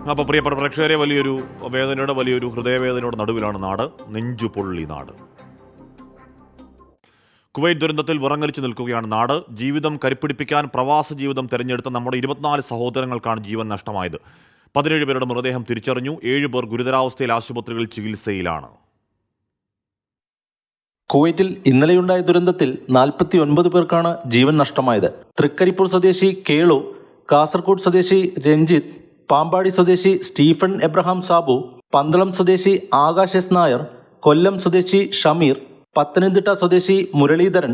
അപ്പോൾ പ്രിയപ്പെട്ട പ്രേക്ഷകരെ, വലിയൊരു ഹൃദയവേദനയുടെ നടുവിലാണ് നാട്. നെഞ്ചുപൊള്ളി നാട്. കുവൈറ്റ് ദുരന്തത്തിൽ വിറങ്ങലിച്ചു നിൽക്കുകയാണ് നാട്. ജീവിതം കരുപ്പിടിപ്പിക്കാൻ പ്രവാസ ജീവിതം തെരഞ്ഞെടുത്ത നമ്മുടെ 24 സഹോദരങ്ങൾക്കാണ് ജീവൻ നഷ്ടമായത്. 17 പേരുടെ മൃതദേഹം തിരിച്ചറിഞ്ഞു. 7 പേർ ഗുരുതരാവസ്ഥയിൽ ആശുപത്രികളിൽ ചികിത്സയിലാണ്. കുവൈറ്റിൽ ഇന്നലെയുണ്ടായ ദുരന്തത്തിൽ 49 പേർക്കാണ് ജീവൻ നഷ്ടമായത്. തൃക്കരിപ്പൂർ സ്വദേശി കേളു, കാസർഗോഡ് സ്വദേശി രഞ്ജിത്ത്, പാമ്പാടി സ്വദേശി സ്റ്റീഫൻ എബ്രഹാം സാബു, പന്തളം സ്വദേശി ആകാശ് എസ് നായർ, കൊല്ലം സ്വദേശി ഷമീർ, പത്തനംതിട്ട സ്വദേശി മുരളീധരൻ,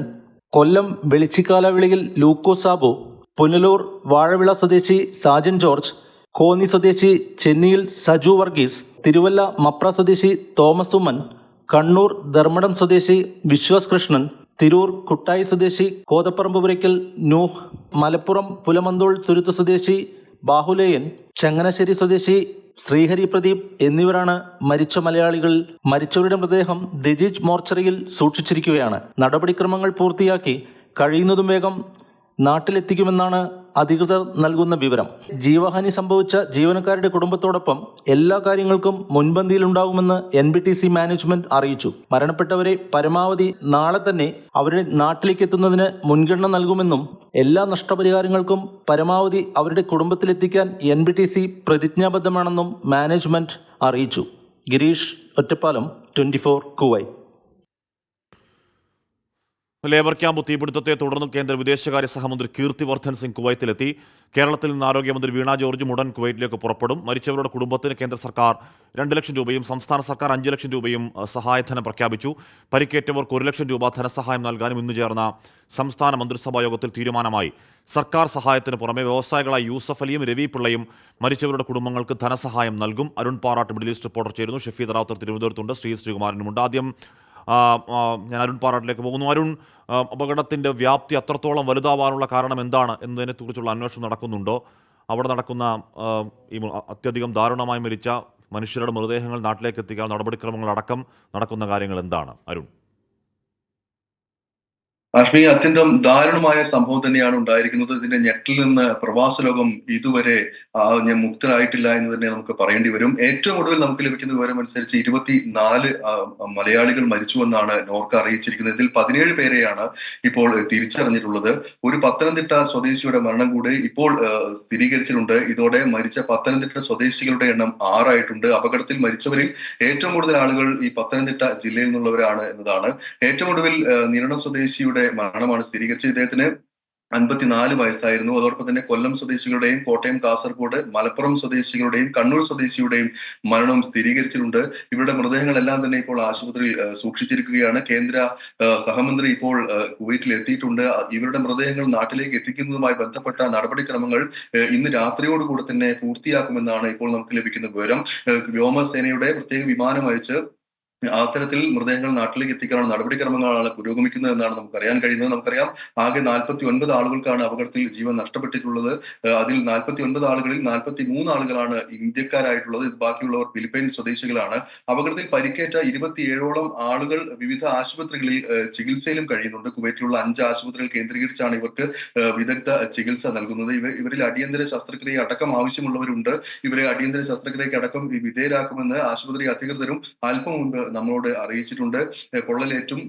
കൊല്ലം വെളിച്ചിക്കാലവിളിയിൽ ലൂക്കോ സാബു, പുനലൂർ വാഴവിള സ്വദേശി സാജൻ ജോർജ്, കോന്നി സ്വദേശി ചെന്നിയിൽ സജു വർഗീസ്, തിരുവല്ല മപ്ര സ്വദേശി തോമസ് ഉമ്മൻ, കണ്ണൂർ ധർമ്മടം സ്വദേശി വിശ്വാസ് കൃഷ്ണൻ, തിരൂർ കുട്ടായി സ്വദേശി കോതപ്പറമ്പ് പുരയ്ക്കൽ നൂഹ്, മലപ്പുറം പുലമന്തോൾ തുരുത്ത് സ്വദേശി ബാഹുലേയൻ, ചങ്ങനാശ്ശേരി സ്വദേശി ശ്രീഹരി പ്രദീപ് എന്നിവരാണ് മരിച്ച മലയാളികൾ. മരിച്ചവരുടെ മൃതദേഹം ദജീജ് മോർച്ചറിയിൽ സൂക്ഷിച്ചിരിക്കുകയാണ്. നടപടിക്രമങ്ങൾ പൂർത്തിയാക്കി കഴിയുന്നതും വേഗം നാട്ടിലെത്തിക്കുമെന്നാണ് അധികൃതർ നൽകുന്ന വിവരം. ജീവഹാനി സംഭവിച്ച ജീവനക്കാരുടെ കുടുംബത്തോടൊപ്പം എല്ലാ കാര്യങ്ങൾക്കും മുൻപന്തിയിലുണ്ടാകുമെന്ന് NBTC മാനേജ്മെന്റ് അറിയിച്ചു. മരണപ്പെട്ടവരെ പരമാവധി നാളെ തന്നെ അവരുടെ നാട്ടിലേക്ക് എത്തുന്നതിന് മുൻഗണന നൽകുമെന്നും എല്ലാ നഷ്ടപരിഹാരങ്ങൾക്കും പരമാവധി അവരുടെ കുടുംബത്തിലെത്തിക്കാൻ NBTC പ്രതിജ്ഞാബദ്ധമാണെന്നും മാനേജ്മെന്റ് അറിയിച്ചു. Girish Ottapalam, 24 Kuwait. Labour camp തീപിടുത്തത്തെ തുടർന്ന് കേന്ദ്ര വിദേശകാര്യ സഹമന്ത്രി കീർത്തിവർദ്ധൻ സിംഗ് കുവൈത്തിലെത്തി. കേരളത്തിൽ നിന്ന് ആരോഗ്യമന്ത്രി വീണ ജോർജ് ഉടൻ കുവൈറ്റിലേക്ക് പുറപ്പെടും. മരിച്ചവരുടെ കുടുംബത്തിന് കേന്ദ്ര സർക്കാർ 2 ലക്ഷം രൂപയും സംസ്ഥാന സർക്കാർ 5 ലക്ഷം രൂപയും സഹായധനം പ്രഖ്യാപിച്ചു. പരിക്കേറ്റവർക്ക് 1 ലക്ഷം രൂപ ധനസഹായം നൽകാനും ഇന്ന് ചേർന്ന സംസ്ഥാന മന്ത്രിസഭാ യോഗത്തിൽ തീരുമാനമായി. സർക്കാർ സഹായത്തിന് പുറമെ വ്യവസായികളായ യൂസഫ് അലിയും രവി പിള്ളയും മരിച്ചവരുടെ കുടുംബങ്ങൾക്ക് ധനസഹായം നൽകും. Arun Parattu middle east reporter ചേരുന്നു. ഷഫീദ് റാവുത്തർ തിരുവനന്തപുരത്തുണ്ട്. ശ്രീകുമാരനുമുണ്ട്. ആദ്യം ഞാൻ അരുൺ പാറാട്ടിലേക്ക് പോകുന്നു. അരുൺ, അപകടത്തിൻ്റെ വ്യാപ്തി അത്രത്തോളം വലുതാവാനുള്ള കാരണം എന്താണ് എന്നതിനെക്കുറിച്ചുള്ള അന്വേഷണം നടക്കുന്നുണ്ടോ? അവിടെ നടക്കുന്ന ഈ അത്യധികം ദാരുണമായി മരിച്ച മനുഷ്യരുടെ മൃതദേഹങ്ങൾ നാട്ടിലേക്ക് എത്തിക്കാൻ നടപടിക്രമങ്ങളടക്കം നടക്കുന്ന കാര്യങ്ങൾ എന്താണ് അരുൺ? കാശ്മീർ അത്യന്തം ദാരുണമായ സംഭവം തന്നെയാണ് ഉണ്ടായിരിക്കുന്നത്. ഇതിന്റെ ഞെട്ടിൽ നിന്ന് പ്രവാസ ലോകം ഇതുവരെ മുക്തരായിട്ടില്ല എന്ന് തന്നെ നമുക്ക് പറയേണ്ടി വരും. ഏറ്റവും ഒടുവിൽ നമുക്ക് ലഭിക്കുന്ന വിവരം അനുസരിച്ച് 24 മലയാളികൾ മരിച്ചുവെന്നാണ് നോർക്ക അറിയിച്ചിരിക്കുന്നത്. ഇതിൽ 17 പേരെയാണ് ഇപ്പോൾ തിരിച്ചറിഞ്ഞിട്ടുള്ളത്. ഒരു പത്തനംതിട്ട സ്വദേശിയുടെ മരണം കൂടി ഇപ്പോൾ സ്ഥിരീകരിച്ചിട്ടുണ്ട്. ഇതോടെ മരിച്ച പത്തനംതിട്ട സ്വദേശികളുടെ എണ്ണം 6 ആയിട്ടുണ്ട്. അപകടത്തിൽ മരിച്ചവരിൽ ഏറ്റവും കൂടുതൽ ആളുകൾ ഈ പത്തനംതിട്ട ജില്ലയിൽ നിന്നുള്ളവരാണ് എന്നതാണ്. ഏറ്റവും ഒടുവിൽ നിരണം സ്വദേശിയുടെ മരണമാണ് സ്ഥിരീകരിച്ചത്. ഇദ്ദേഹത്തിന് 54 വയസ്സായിരുന്നു. അതോടൊപ്പം തന്നെ കൊല്ലം സ്വദേശികളുടെയും കോട്ടയം, കാസർഗോഡ്, മലപ്പുറം സ്വദേശികളുടെയും കണ്ണൂർ സ്വദേശിയുടെയും മരണവും സ്ഥിരീകരിച്ചിട്ടുണ്ട്. ഇവരുടെ മൃതദേഹങ്ങളെല്ലാം തന്നെ ഇപ്പോൾ ആശുപത്രിയിൽ സൂക്ഷിച്ചിരിക്കുകയാണ്. കേന്ദ്ര സഹമന്ത്രി ഇപ്പോൾ കുവൈറ്റിൽ എത്തിയിട്ടുണ്ട്. ഇവരുടെ മൃതദേഹങ്ങൾ നാട്ടിലേക്ക് എത്തിക്കുന്നതുമായി ബന്ധപ്പെട്ട നടപടിക്രമങ്ങൾ ഇന്ന് രാത്രിയോടുകൂടി തന്നെ പൂർത്തിയാക്കുമെന്നാണ് ഇപ്പോൾ നമുക്ക് ലഭിക്കുന്ന വിവരം. വ്യോമസേനയുടെ പ്രത്യേക വിമാനം അയച്ച് അത്തരത്തിൽ മൃതദേഹങ്ങൾ നാട്ടിലേക്ക് എത്തിക്കാനുള്ള നടപടിക്രമങ്ങളാണ് പുരോഗമിക്കുന്നത് എന്നാണ് നമുക്ക് അറിയാൻ കഴിയുന്നത്. നമുക്കറിയാം, ആകെ 49 ആളുകൾക്കാണ് അപകടത്തിൽ ജീവൻ നഷ്ടപ്പെട്ടിട്ടുള്ളത്. അതിൽ 49 ആളുകളിൽ 43 ആളുകളാണ് ഇന്ത്യക്കാരായിട്ടുള്ളത്. ബാക്കിയുള്ളവർ ഫിലിപ്പൈൻ സ്വദേശികളാണ്. അപകടത്തിൽ പരിക്കേറ്റ 27ഓളം ആളുകൾ വിവിധ ആശുപത്രികളിൽ ചികിത്സയിലും കഴിയുന്നുണ്ട്. കുവൈറ്റിലുള്ള 5 ആശുപത്രികൾ കേന്ദ്രീകരിച്ചാണ് ഇവർക്ക് വിദഗ്ധ ചികിത്സ നൽകുന്നത്. ഇവരിൽ അടിയന്തര ശസ്ത്രക്രിയ അടക്കം ആവശ്യമുള്ളവരുണ്ട്. ഇവരെ അടിയന്തര ശസ്ത്രക്രിയയ്ക്ക് അടക്കം വിധേയരാക്കുമെന്ന് ആശുപത്രി അധികൃതരും അല്പം മുൻപ് നമ്മളോട് അറിയിച്ചിട്ടുണ്ട്. പൊള്ളലേറ്റും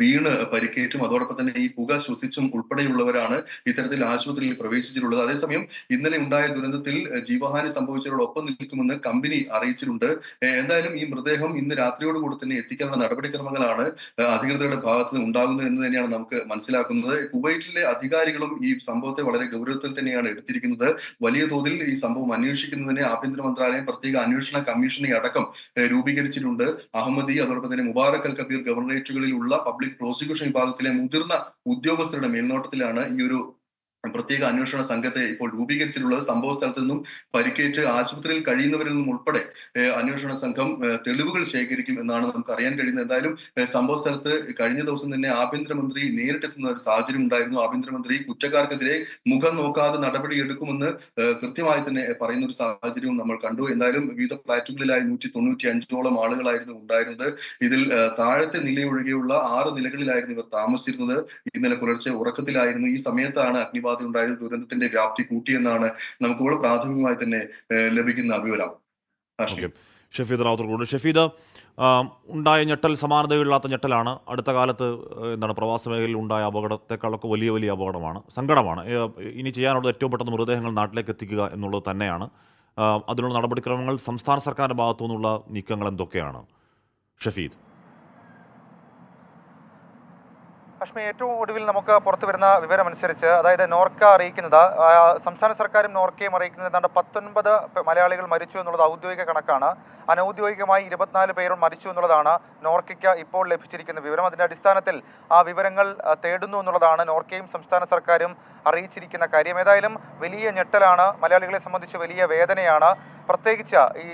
വീണ് പരിക്കേറ്റും അതോടൊപ്പം തന്നെ ഈ പുക ശ്വസിച്ചും ഉൾപ്പെടെയുള്ളവരാണ് ഇത്തരത്തിൽ ആശുപത്രിയിൽ പ്രവേശിച്ചിട്ടുള്ളത്. അതേസമയം ഇന്നലെ ഉണ്ടായ ദുരന്തത്തിൽ ജീവഹാനി സംഭവിച്ചവരോടൊപ്പം നിൽക്കുമെന്ന് കമ്പനി അറിയിച്ചിട്ടുണ്ട്. എന്തായാലും ഈ മൃതദേഹം ഇന്ന് രാത്രിയോടുകൂടി തന്നെ എത്തിക്കാനുള്ള നടപടിക്രമങ്ങളാണ് അധികൃതരുടെ ഭാഗത്ത് നിന്ന് ഉണ്ടാകുന്നത് എന്ന് തന്നെയാണ് നമുക്ക് മനസ്സിലാക്കുന്നത്. കുവൈറ്റിലെ അധികാരികളും ഈ സംഭവത്തെ വളരെ ഗൗരവത്തിൽ തന്നെയാണ് എടുത്തിരിക്കുന്നത്. വലിയ തോതിൽ ഈ സംഭവം അന്വേഷിക്കുന്നതിന് ആഭ്യന്തര മന്ത്രാലയം പ്രത്യേക അന്വേഷണ കമ്മീഷനെ അടക്കം രൂപീകരിച്ചിട്ടുണ്ട്. അഹമ്മദി, അതോടൊപ്പം തന്നെ മുബാറക് അൽ കബീർ ഗവർണറേറ്റുകളിലുള്ള പബ്ലിക് പ്രോസിക്യൂഷൻ വിഭാഗത്തിലെ മുതിർന്ന ഉദ്യോഗസ്ഥരുടെ മേൽനോട്ടത്തിലാണ് ഈ ഒരു പ്രത്യേക അന്വേഷണ സംഘത്തെ ഇപ്പോൾ രൂപീകരിച്ചിട്ടുള്ളത്. സംഭവ സ്ഥലത്ത് നിന്നും പരിക്കേറ്റ് ആശുപത്രിയിൽ കഴിയുന്നവരിൽ നിന്നും ഉൾപ്പെടെ അന്വേഷണ സംഘം തെളിവുകൾ ശേഖരിക്കും എന്നാണ് നമുക്ക് അറിയാൻ കഴിയുന്നത്. എന്തായാലും സംഭവ സ്ഥലത്ത് കഴിഞ്ഞ ദിവസം തന്നെ ആഭ്യന്തരമന്ത്രി നേരിട്ടെത്തുന്ന ഒരു സാഹചര്യം ഉണ്ടായിരുന്നു. ആഭ്യന്തരമന്ത്രി കുറ്റക്കാർക്കെതിരെ മുഖം നോക്കാതെ നടപടി എടുക്കുമെന്ന് കൃത്യമായി തന്നെ പറയുന്ന ഒരു സാഹചര്യവും നമ്മൾ കണ്ടു. എന്തായാലും വിവിധ ഫ്ളാറ്റുകളിലായി 195ഓളം ആളുകളായിരുന്നു ഉണ്ടായിരുന്നത്. ഇതിൽ താഴത്തെ നിലയൊഴികെയുള്ള 6 നിലകളിലായിരുന്നു ഇവർ താമസിച്ചിരുന്നത്. ഇന്നലെ പുലർച്ചെ ഉറക്കത്തിലായിരുന്നു. ഈ സമയത്താണ് അഗ്നിബാധ അഗ്നിബാധ ഉണ്ടായത് ദുരന്തത്തിന്റെ വ്യാപ്തി കൂട്ടിയെന്നാണ് നമുക്കിവിടെ പ്രാഥമികമായി തന്നെ ലഭിക്കുന്ന വിവരം. ഷഫീദ് റാവുത്തർകൂട്. ഷഫീദ്, ഉണ്ടായ ഞെട്ടൽ സമാനതയില്ലാത്ത ഞെട്ടലാണ്. അടുത്ത കാലത്ത് എന്താണ് പ്രവാസ മേഖലയിൽ ഉണ്ടായ അപകടത്തെക്കാളൊക്കെ വലിയ വലിയ അപകടമാണ്, സങ്കടമാണ്. ഇനി ചെയ്യാനുള്ളത് ഏറ്റവും പെട്ടെന്ന് മൃതദേഹങ്ങൾ നാട്ടിലേക്ക് എത്തിക്കുക എന്നുള്ളത് തന്നെയാണ്. അതിനുള്ള നടപടിക്രമങ്ങൾ സംസ്ഥാന സർക്കാരിൻ്റെ ഭാഗത്തു നിന്നുള്ള നീക്കങ്ങൾ എന്തൊക്കെയാണ് ഷഫീദ്? അഷ്മി, ഏറ്റവും ഒടുവിൽ നമുക്ക് പുറത്തു വരുന്ന വിവരമനുസരിച്ച്, അതായത് നോർക്ക അറിയിക്കുന്നത്, സംസ്ഥാന സർക്കാരും നോർക്കയും അറിയിക്കുന്നത് ഏതാണ്ട് 19 മലയാളികൾ മരിച്ചു എന്നുള്ളത് ഔദ്യോഗിക കണക്കാണ്. അനൌദ്യോഗികമായി 24 പേർ മരിച്ചു എന്നുള്ളതാണ് നോർക്കയ്ക്ക് ഇപ്പോൾ ലഭിച്ചിരിക്കുന്ന വിവരം. അതിന്റെ അടിസ്ഥാനത്തിൽ ആ വിവരങ്ങൾ തേടുന്നു എന്നുള്ളതാണ് നോർക്കയും സംസ്ഥാന സർക്കാരും അറിയിച്ചിരിക്കുന്ന കാര്യം. ഏതായാലും വലിയ ഞെട്ടലാണ്, മലയാളികളെ സംബന്ധിച്ച് വലിയ വേദനയാണ്. പ്രത്യേകിച്ച് ഈ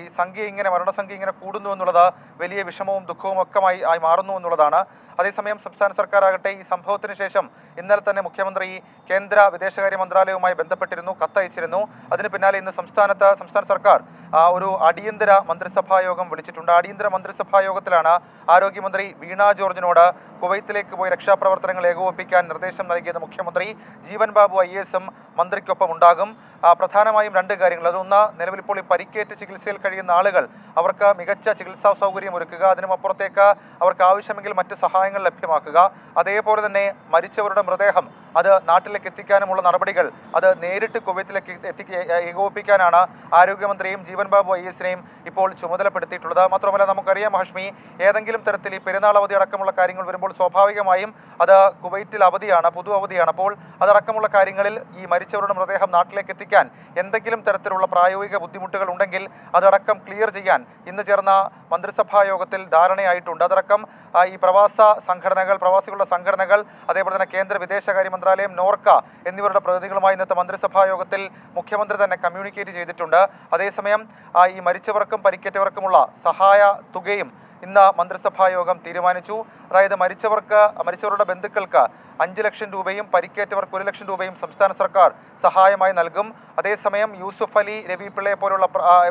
മരണസംഖ്യ ഇങ്ങനെ കൂടുന്നു എന്നുള്ളത് വലിയ വിഷമവും ദുഃഖവും ഒക്കെ ആയി മാറുന്നു എന്നുള്ളതാണ്. അതേസമയം സംസ്ഥാന സർക്കാരാകട്ടെ ഈ സംഭവത്തിന് ശേഷം ഇന്നലെ തന്നെ മുഖ്യമന്ത്രി കേന്ദ്ര വിദേശകാര്യ മന്ത്രാലയവുമായി ബന്ധപ്പെട്ടിരുന്നു, കത്തയച്ചിരുന്നു. അതിന് പിന്നാലെ ഇന്ന് സംസ്ഥാന സർക്കാർ ഒരു അടിയന്തര മന്ത്രിസഭാ യോഗം വിളിച്ചിട്ടുണ്ട്. അടിയന്തര മന്ത്രിസഭാ യോഗത്തിലാണ് ആരോഗ്യമന്ത്രി വീണ ജോർജിനോട് കുവൈത്തിലേക്ക് പോയി രക്ഷാപ്രവർത്തനങ്ങൾ ഏകോപിപ്പിക്കാൻ നിർദ്ദേശം നൽകിയത് മുഖ്യമന്ത്രി. ജീവൻ ബാബു IAS മന്ത്രിക്കൊപ്പം ഉണ്ടാകും. പ്രധാനമായും 2 കാര്യങ്ങൾ. അതൊന്ന്, നിലവിൽ ഇപ്പോൾ ഈ പരിക്കേറ്റ് ചികിത്സയിൽ കഴിയുന്ന ആളുകൾ, അവർക്ക് മികച്ച ചികിത്സാ സൗകര്യം ഒരുക്കുക. അതിനുമപ്പുറത്തേക്ക് അവർക്ക് ആവശ്യമെങ്കിൽ മറ്റ് സഹായങ്ങൾ ലഭ്യമാക്കുക. അതേപോലെ തന്നെ മരിച്ചവരുടെ മൃതദേഹം അത് നാട്ടിലേക്ക് എത്തിക്കാനുമുള്ള നടപടികൾ അത് നേരിട്ട് കുവൈത്തിലേക്ക് ഏകോപിപ്പിക്കാനാണ് ആരോഗ്യമന്ത്രിയും ജീവൻ ബാബു IASനെയും ഇപ്പോൾ ചുമതലപ്പെടുത്തിയിട്ടുള്ളത്. മാത്രമല്ല, നമുക്കറിയാം ഹാഷ്മി, ഏതെങ്കിലും തരത്തിൽ ഈ പെരുന്നാൾ അവധി അടക്കമുള്ള കാര്യങ്ങൾ വരുമ്പോൾ സ്വാഭാവികമായും അത് കുവൈറ്റിൽ അവധിയാണ്, പൊതു അവധിയാണ്. അപ്പോൾ അതടക്കമുള്ള കാര്യങ്ങളിൽ ഈ മരിച്ചവരുടെ മൃതദേഹം നാട്ടിലേക്ക് എത്തിക്കാൻ എന്തെങ്കിലും തരത്തിലുള്ള പ്രായോഗിക ബുദ്ധിമുട്ടുകൾ ഉണ്ടെങ്കിൽ അതടക്കം ക്ലിയർ ചെയ്യാൻ ഇന്ന് ചേർന്ന മന്ത്രിസഭാ യോഗത്തിൽ ധാരണയായിട്ടുണ്ട്. അതടക്കം ഈ പ്രവാസികളുടെ സംഘടനകൾ, അതേപോലെ തന്നെ കേന്ദ്ര വിദേശകാര്യ മന്ത്രാലയം, നോർക്ക എന്നിവരുടെ പ്രതിനിധികളുമായി ഇന്നത്തെ മന്ത്രിസഭാ യോഗത്തിൽ മുഖ്യമന്ത്രി തന്നെ കമ്മ്യൂണിക്കേറ്റ് ചെയ്തിട്ടുണ്ട്. അതേസമയം ഈ മരിച്ചവർക്കും പരിക്കേറ്റവർക്കുമുള്ള സഹായ തുകയും ഇന്ന് മന്ത്രിസഭാ യോഗം തീരുമാനിച്ചു. അതായത് മരിച്ചവരുടെ ബന്ധുക്കൾക്ക് 5 ലക്ഷം രൂപയും പരിക്കേറ്റവർക്ക് 1 ലക്ഷം രൂപയും സംസ്ഥാന സർക്കാർ സഹായമായി നൽകും. അതേസമയം യൂസുഫ് അലി, രവി പിള്ളയെ പോലുള്ള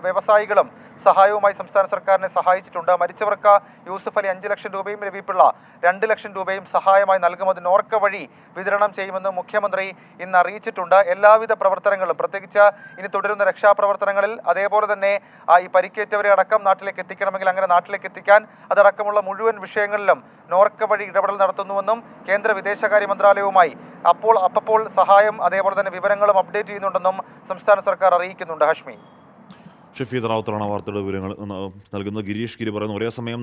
വ്യവസായികളും സഹായവുമായി സംസ്ഥാന സർക്കാരിനെ സഹായിച്ചിട്ടുണ്ട്. മരിച്ചവർക്ക് യൂസുഫ് അലി 5 ലക്ഷം രൂപയും രവി പിള്ള 2 ലക്ഷം രൂപയും സഹായമായി നൽകും. അത് നോർക്ക വഴി വിതരണം ചെയ്യുമെന്ന് മുഖ്യമന്ത്രി ഇന്ന് അറിയിച്ചിട്ടുണ്ട്. എല്ലാവിധ പ്രവർത്തനങ്ങളും, പ്രത്യേകിച്ച് ഇനി തുടരുന്ന രക്ഷാപ്രവർത്തനങ്ങളിൽ, അതേപോലെ തന്നെ ഈ പരിക്കേറ്റവരെ അടക്കം നാട്ടിലേക്ക് എത്തിക്കണമെങ്കിൽ അങ്ങനെ നാട്ടിലേക്ക് എത്തിക്കാൻ അതടക്കമുള്ള മുഴുവൻ വിഷയങ്ങളിലും നോർക്ക വഴി ഇടപെടൽ നടത്തുന്നുവെന്നും കേന്ദ്ര വിദേശകാര്യ മന്ത്രാലയവുമായി അപ്പോൾ സഹായം അതേപോലെ തന്നെ വിവരങ്ങളും അപ്ഡേറ്റ് ചെയ്യുന്നുണ്ടെന്നും സംസ്ഥാന സർക്കാർ അറിയിക്കുന്നുണ്ട്. ഹാഷ്മി. ഷഫീദ് റാവുത്തറാണ് വാർത്തയുടെ വിവരങ്ങൾ നൽകുന്നത്. ഗിരീഷ് ഗിരി പറയുന്നു, ഒരേ സമയം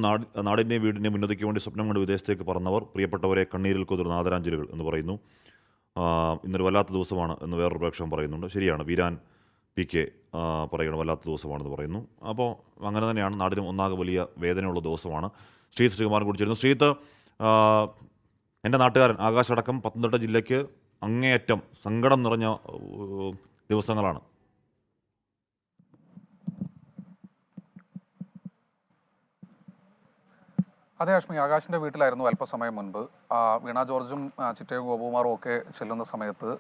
നാടിൻ്റെയും വീടിൻ്റെയും ഉന്നതിക്ക് വേണ്ടി സ്വപ്നം കൊണ്ട് വിദേശത്തേക്ക് പറന്നവർ, പ്രിയപ്പെട്ടവരെ കണ്ണീരിൽ കുതിർന്ന ആദരാഞ്ജലികൾ എന്ന് പറയുന്നു. ഇന്നൊരു വല്ലാത്ത ദിവസമാണ് എന്ന് വേറൊരു പ്രേക്ഷകൻ പറയുന്നുണ്ട്. ശരിയാണ്, വീരാൻ PK പറയുന്നത് വല്ലാത്ത ദിവസമാണെന്ന് പറയുന്നു. അപ്പോൾ അങ്ങനെ തന്നെയാണ്, നാടിനും ഒന്നാകെ വലിയ വേദനയുള്ള ദിവസമാണ്. ശ്രീകുമാരൻ കൂടി ചേരുന്നു. ശ്രീത്ത്, എൻ്റെ നാട്ടുകാരൻ ആകാശ് അടക്കം പത്തനംതിട്ട ജില്ലയ്ക്ക് അങ്ങേയറ്റം സങ്കടം നിറഞ്ഞ ദിവസങ്ങളാണ്. അതെ ഹാഷ്മി, ആകാശിൻ്റെ വീട്ടിലായിരുന്നു അല്പസമയം മുൻപ്. വീണ ജോർജും ചിറ്റയും ഗോപകുമാറും ഒക്കെ ചെല്ലുന്ന സമയത്ത്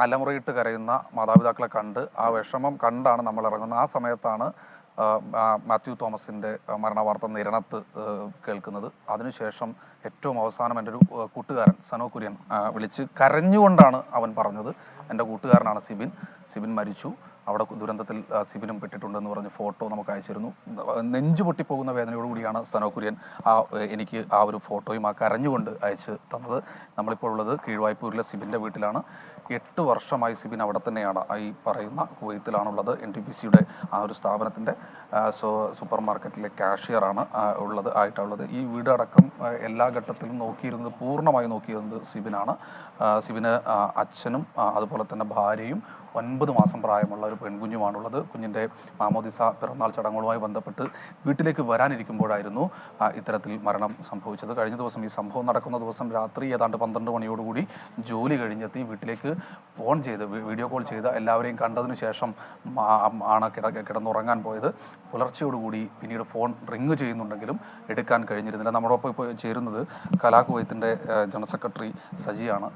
അലമുറയിട്ട് കരയുന്ന മാതാപിതാക്കളെ കണ്ട് ആ വിഷമം കണ്ടാണ് നമ്മൾ ഇറങ്ങുന്നത്. ആ സമയത്താണ് മാത്യു തോമസിൻ്റെ മരണവാർത്ത നിരണത്ത് കേൾക്കുന്നത്. അതിനുശേഷം ഏറ്റവും അവസാനം എൻ്റെ ഒരു കൂട്ടുകാരൻ സനോ കുര്യൻ വിളിച്ച് കരഞ്ഞുകൊണ്ടാണ് അവൻ പറഞ്ഞത്, എൻ്റെ കൂട്ടുകാരനാണ് സിബിൻ മരിച്ചു, അവിടെ ദുരന്തത്തിൽ സിബിനും പെട്ടിട്ടുണ്ടെന്ന് പറഞ്ഞ് ഫോട്ടോ നമുക്ക് അയച്ചിരുന്നു. നെഞ്ചു പൊട്ടിപ്പോകുന്ന വേദനയോടുകൂടിയാണ് സനോ കുര്യൻ എനിക്ക് ആ ഒരു ഫോട്ടോയും കരഞ്ഞുകൊണ്ട് അയച്ച് തന്നത്. നമ്മളിപ്പോൾ ഉള്ളത് കീഴ്വായ്പൂരിലെ സിബിൻ്റെ വീട്ടിലാണ്. 8 വർഷമായി സിബിൻ അവിടെ തന്നെയാണ്, ഈ പറയുന്ന കുവൈത്തിലാണുള്ളത്. NTPCയുടെ ആ ഒരു സ്ഥാപനത്തിൻ്റെ സൂപ്പർ മാർക്കറ്റിലെ കാഷ്യറാണ് ആയിട്ടുള്ളത്. ഈ വീട് അടക്കം എല്ലാ ഘട്ടത്തിലും പൂർണ്ണമായി നോക്കിയിരുന്നത് സിബിനാണ്. സിബിന് അച്ഛനും അതുപോലെ തന്നെ ഭാര്യയും 9 മാസം പ്രായമുള്ള ഒരു പെൺകുഞ്ഞുമാണുള്ളത്. കുഞ്ഞിൻ്റെ മാമോദിസ പിറന്നാൾ ചടങ്ങുകളുമായി ബന്ധപ്പെട്ട് വീട്ടിലേക്ക് വരാനിരിക്കുമ്പോഴായിരുന്നു ഇത്തരത്തിൽ മരണം സംഭവിച്ചത്. കഴിഞ്ഞ ദിവസം ഈ സംഭവം നടക്കുന്ന ദിവസം രാത്രി ഏതാണ്ട് 12 മണിയോടുകൂടി ജോലി കഴിഞ്ഞെത്തി വീട്ടിലേക്ക് വീഡിയോ കോൾ ചെയ്ത് എല്ലാവരെയും കണ്ടതിന് ശേഷം ആണ് കിടന്നുറങ്ങാൻ പോയത്. പുലർച്ചയോടുകൂടി പിന്നീട് ഫോൺ റിങ് ചെയ്യുന്നുണ്ടെങ്കിലും എടുക്കാൻ കഴിഞ്ഞിരുന്നില്ല. നമ്മളോടൊപ്പം ഇപ്പോൾ ചേരുന്നത് കലാകുവൈത്തിൻ്റെ ജനറൽ സെക്രട്ടറി സജിയാണ്.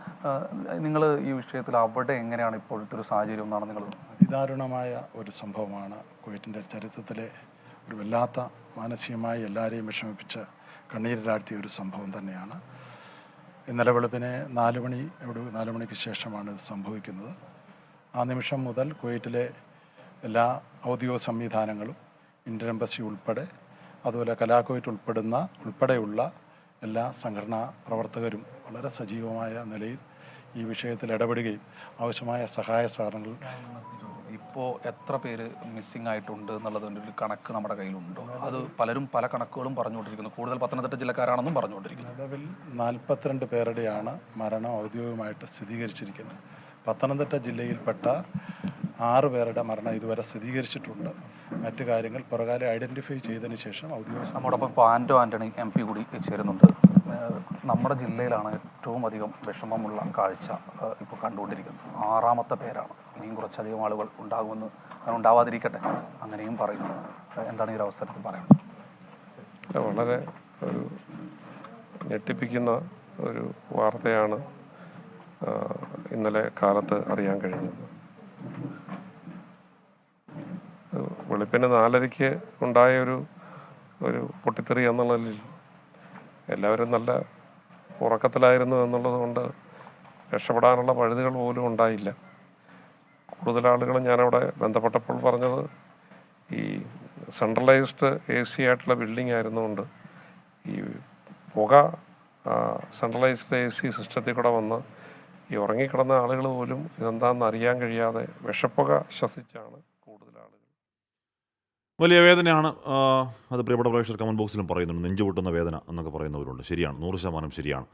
നിങ്ങൾ ഈ വിഷയത്തിൽ അവിടെ എങ്ങനെയാണ് ഇപ്പോഴത്തെ ഒരു സാഹചര്യം എന്നാണ് നിങ്ങൾ? അതിദാരുണമായ ഒരു സംഭവമാണ്. കുവൈറ്റിൻ്റെ ചരിത്രത്തിലെ ഒരു വല്ലാത്ത മാനസികമായി എല്ലാവരെയും വിഷമിപ്പിച്ച് കണ്ണീരിലാഴ്ത്തിയ ഒരു സംഭവം തന്നെയാണ്. ഇന്നലെ വെളുപ്പിനെ 4 മണിക്ക് ശേഷമാണ് ഇത് സംഭവിക്കുന്നത്. ആ നിമിഷം മുതൽ കുവൈറ്റിലെ എല്ലാ ഔദ്യോഗിക സംവിധാനങ്ങളും, ഇന്ത്യൻ എംബസി ഉൾപ്പെടെ, അതുപോലെ കലാകുവൈറ്റ് ഉൾപ്പെടെയുള്ള എല്ലാ സംഘടനാ പ്രവർത്തകരും വളരെ സജീവമായ നിലയിൽ ഈ വിഷയത്തിൽ ഇടപെടുകയും ആവശ്യമായ സഹായ സഹകരണങ്ങൾ. ഇപ്പോൾ എത്ര പേര് മിസ്സിംഗ് ആയിട്ടുണ്ട് എന്നുള്ളതിൻ്റെ ഒരു കണക്ക് നമ്മുടെ കയ്യിലുണ്ടോ? അത് പലരും പല കണക്കുകളും പറഞ്ഞുകൊണ്ടിരിക്കുന്നു. കൂടുതൽ പത്തനംതിട്ട ജില്ലക്കാരാണെന്നും പറഞ്ഞുകൊണ്ടിരിക്കുന്നു. നിലവിൽ 42 പേരുടെയാണ് മരണം ഔദ്യോഗികമായിട്ട് സ്ഥിരീകരിച്ചിരിക്കുന്നത്. പത്തനംതിട്ട ജില്ലയിൽപ്പെട്ട 6 പേരുടെ മരണം ഇതുവരെ സ്ഥിരീകരിച്ചിട്ടുണ്ട്. മറ്റു കാര്യങ്ങൾ പുറകാലെ ഐഡൻറ്റിഫൈ ചെയ്തതിന് ശേഷം ഔദ്യോഗിക. നമ്മോടൊപ്പം ഇപ്പോൾ ആൻ്റണി MP കൂടി ചേരുന്നുണ്ട്. നമ്മുടെ ജില്ലയിലാണ് ഏറ്റവും അധികം വിഷമമുള്ള കാഴ്ച ഇപ്പോൾ കണ്ടുകൊണ്ടിരിക്കുന്നത്. 6ാമത്തെ പേരാണ്. ഇനിയും കുറച്ചധികം ആളുകൾ ഉണ്ടാകുമെന്ന്, ഉണ്ടാവാതിരിക്കട്ടെ, അങ്ങനെയും പറയുന്നു. എന്താണ് ഈ ഒരു അവസരത്തിൽ പറയുന്നത്? വളരെ ഒരു ഞെട്ടിപ്പിക്കുന്ന ഒരു വാർത്തയാണ് ഇന്നലെ കാലത്ത് അറിയാൻ കഴിഞ്ഞത്. വെളുപ്പിന് 4:30 ഉണ്ടായ ഒരു പൊട്ടിത്തെറി എന്നുള്ളതിൽ എല്ലാവരും നല്ല ഉറക്കത്തിലായിരുന്നു എന്നുള്ളത് കൊണ്ട് രക്ഷപ്പെടാനുള്ള പഴുതുകൾ പോലും ഉണ്ടായില്ല. കൂടുതൽ ആളുകൾ ഞാനവിടെ ബന്ധപ്പെട്ടപ്പോൾ പറഞ്ഞത് ഈ സെൻട്രലൈസ്ഡ് AC ആയിട്ടുള്ള ബിൽഡിംഗ് ആയിരുന്നുകൊണ്ട് ഈ പുക സെൻട്രലൈസ്ഡ് AC സിസ്റ്റത്തിൽ കൂടെ വന്ന് ഈ ഉറങ്ങിക്കിടന്ന ആളുകൾ പോലും ഇതെന്താണെന്ന് അറിയാൻ കഴിയാതെ വിഷപ്പുക ശ്വസിച്ചാണ് കൂടുതൽ ആളുകൾ. വലിയ വേദനയാണ്. അത് പ്രിയപ്പെട്ട പ്രേക്ഷകർ കമൻറ്റ് ബോക്സിലും പറയുന്നുണ്ട്. നെഞ്ചുപൊട്ടുന്ന വേദന എന്നൊക്കെ പറയുന്നവരുണ്ട്. ശരിയാണ്, 100% ശരിയാണ്.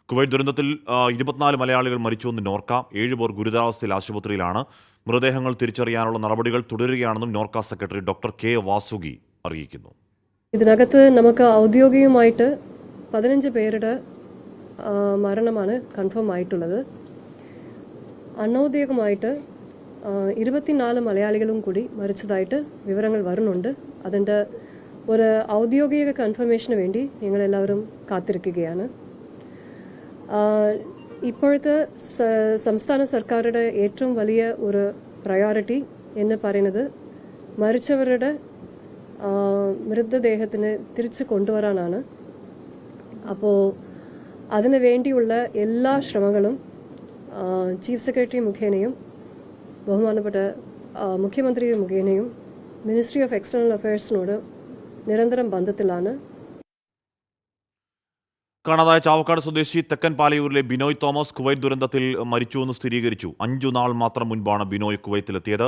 കുവൈറ്റ് ദുരന്തത്തിൽ 24 മലയാളികൾ മരിച്ചുവെന്ന് നോർക്ക. 7 പേർ ഗുരുതരാവസ്ഥയിൽ ആശുപത്രിയിലാണ്. മൃതദേഹങ്ങൾ തിരിച്ചറിയാനുള്ള നടപടികൾ തുടരുകയാണെന്നും Norka secretary doctor K. Vasuki അറിയിക്കുന്നു. ഇതിനകത്ത് നമുക്ക് ഔദ്യോഗികമായിട്ട് 15 പേരുടെ മരണമാണ് കൺഫേം ആയിട്ടുള്ളത്. അനൗദ്യോഗികമായിട്ട് 24 മലയാളികളും കൂടി മരിച്ചതായിട്ട് വിവരങ്ങൾ വരുന്നുണ്ട്. അതിൻ്റെ ഒരു ഔദ്യോഗിക കൺഫർമേഷന് വേണ്ടി ഞങ്ങളെല്ലാവരും കാത്തിരിക്കുകയാണ്. ഇപ്പോഴത്തെ സംസ്ഥാന സർക്കാരുടെ ഏറ്റവും വലിയ ഒരു പ്രയോറിറ്റി എന്ന് പറയുന്നത് മരിച്ചവരുടെ മൃതദേഹത്തിന് തിരിച്ചു കൊണ്ടുവരാനാണ്. അപ്പോൾ അതിനു വേണ്ടിയുള്ള എല്ലാ ശ്രമങ്ങളും ചീഫ് സെക്രട്ടറി മുഖേനയും ബഹുമാനപ്പെട്ട മുഖ്യമന്ത്രി മുഖേനയും മിനിസ്ട്രി ഓഫ് എക്സ്റ്റേണൽ അഫയേഴ്സിനോട് നിരന്തരം ബന്ധത്തിലാണ്. കാണാതായ ചാവക്കാട് സ്വദേശി തെക്കൻ പാലയൂരിലെ ബിനോയ് തോമസ് കുവൈറ്റ് ദുരന്തത്തിൽ മരിച്ചുവെന്ന് സ്ഥിരീകരിച്ചു. 5 നാൾ മാത്രം മുൻപാണ് ബിനോയ് കുവൈത്തിലെത്തിയത്.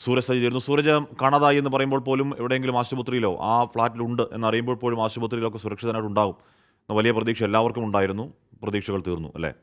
സൂരജ് സജ്ജീർന്നു. സൂരജ്, കാണാതായി എന്ന് പറയുമ്പോൾ പോലും എവിടെയെങ്കിലും ആശുപത്രിയിലോ ആ ഫ്ലാറ്റിലുണ്ട് എന്നറിയുമ്പോൾ പോലും ആശുപത്രിയിലൊക്കെ സുരക്ഷിതനായിട്ട് ഉണ്ടാകും എന്ന വലിയ പ്രതീക്ഷ എല്ലാവർക്കും ഉണ്ടായിരുന്നു. പ്രതീക്ഷകൾ തീർന്നു അല്ലേ?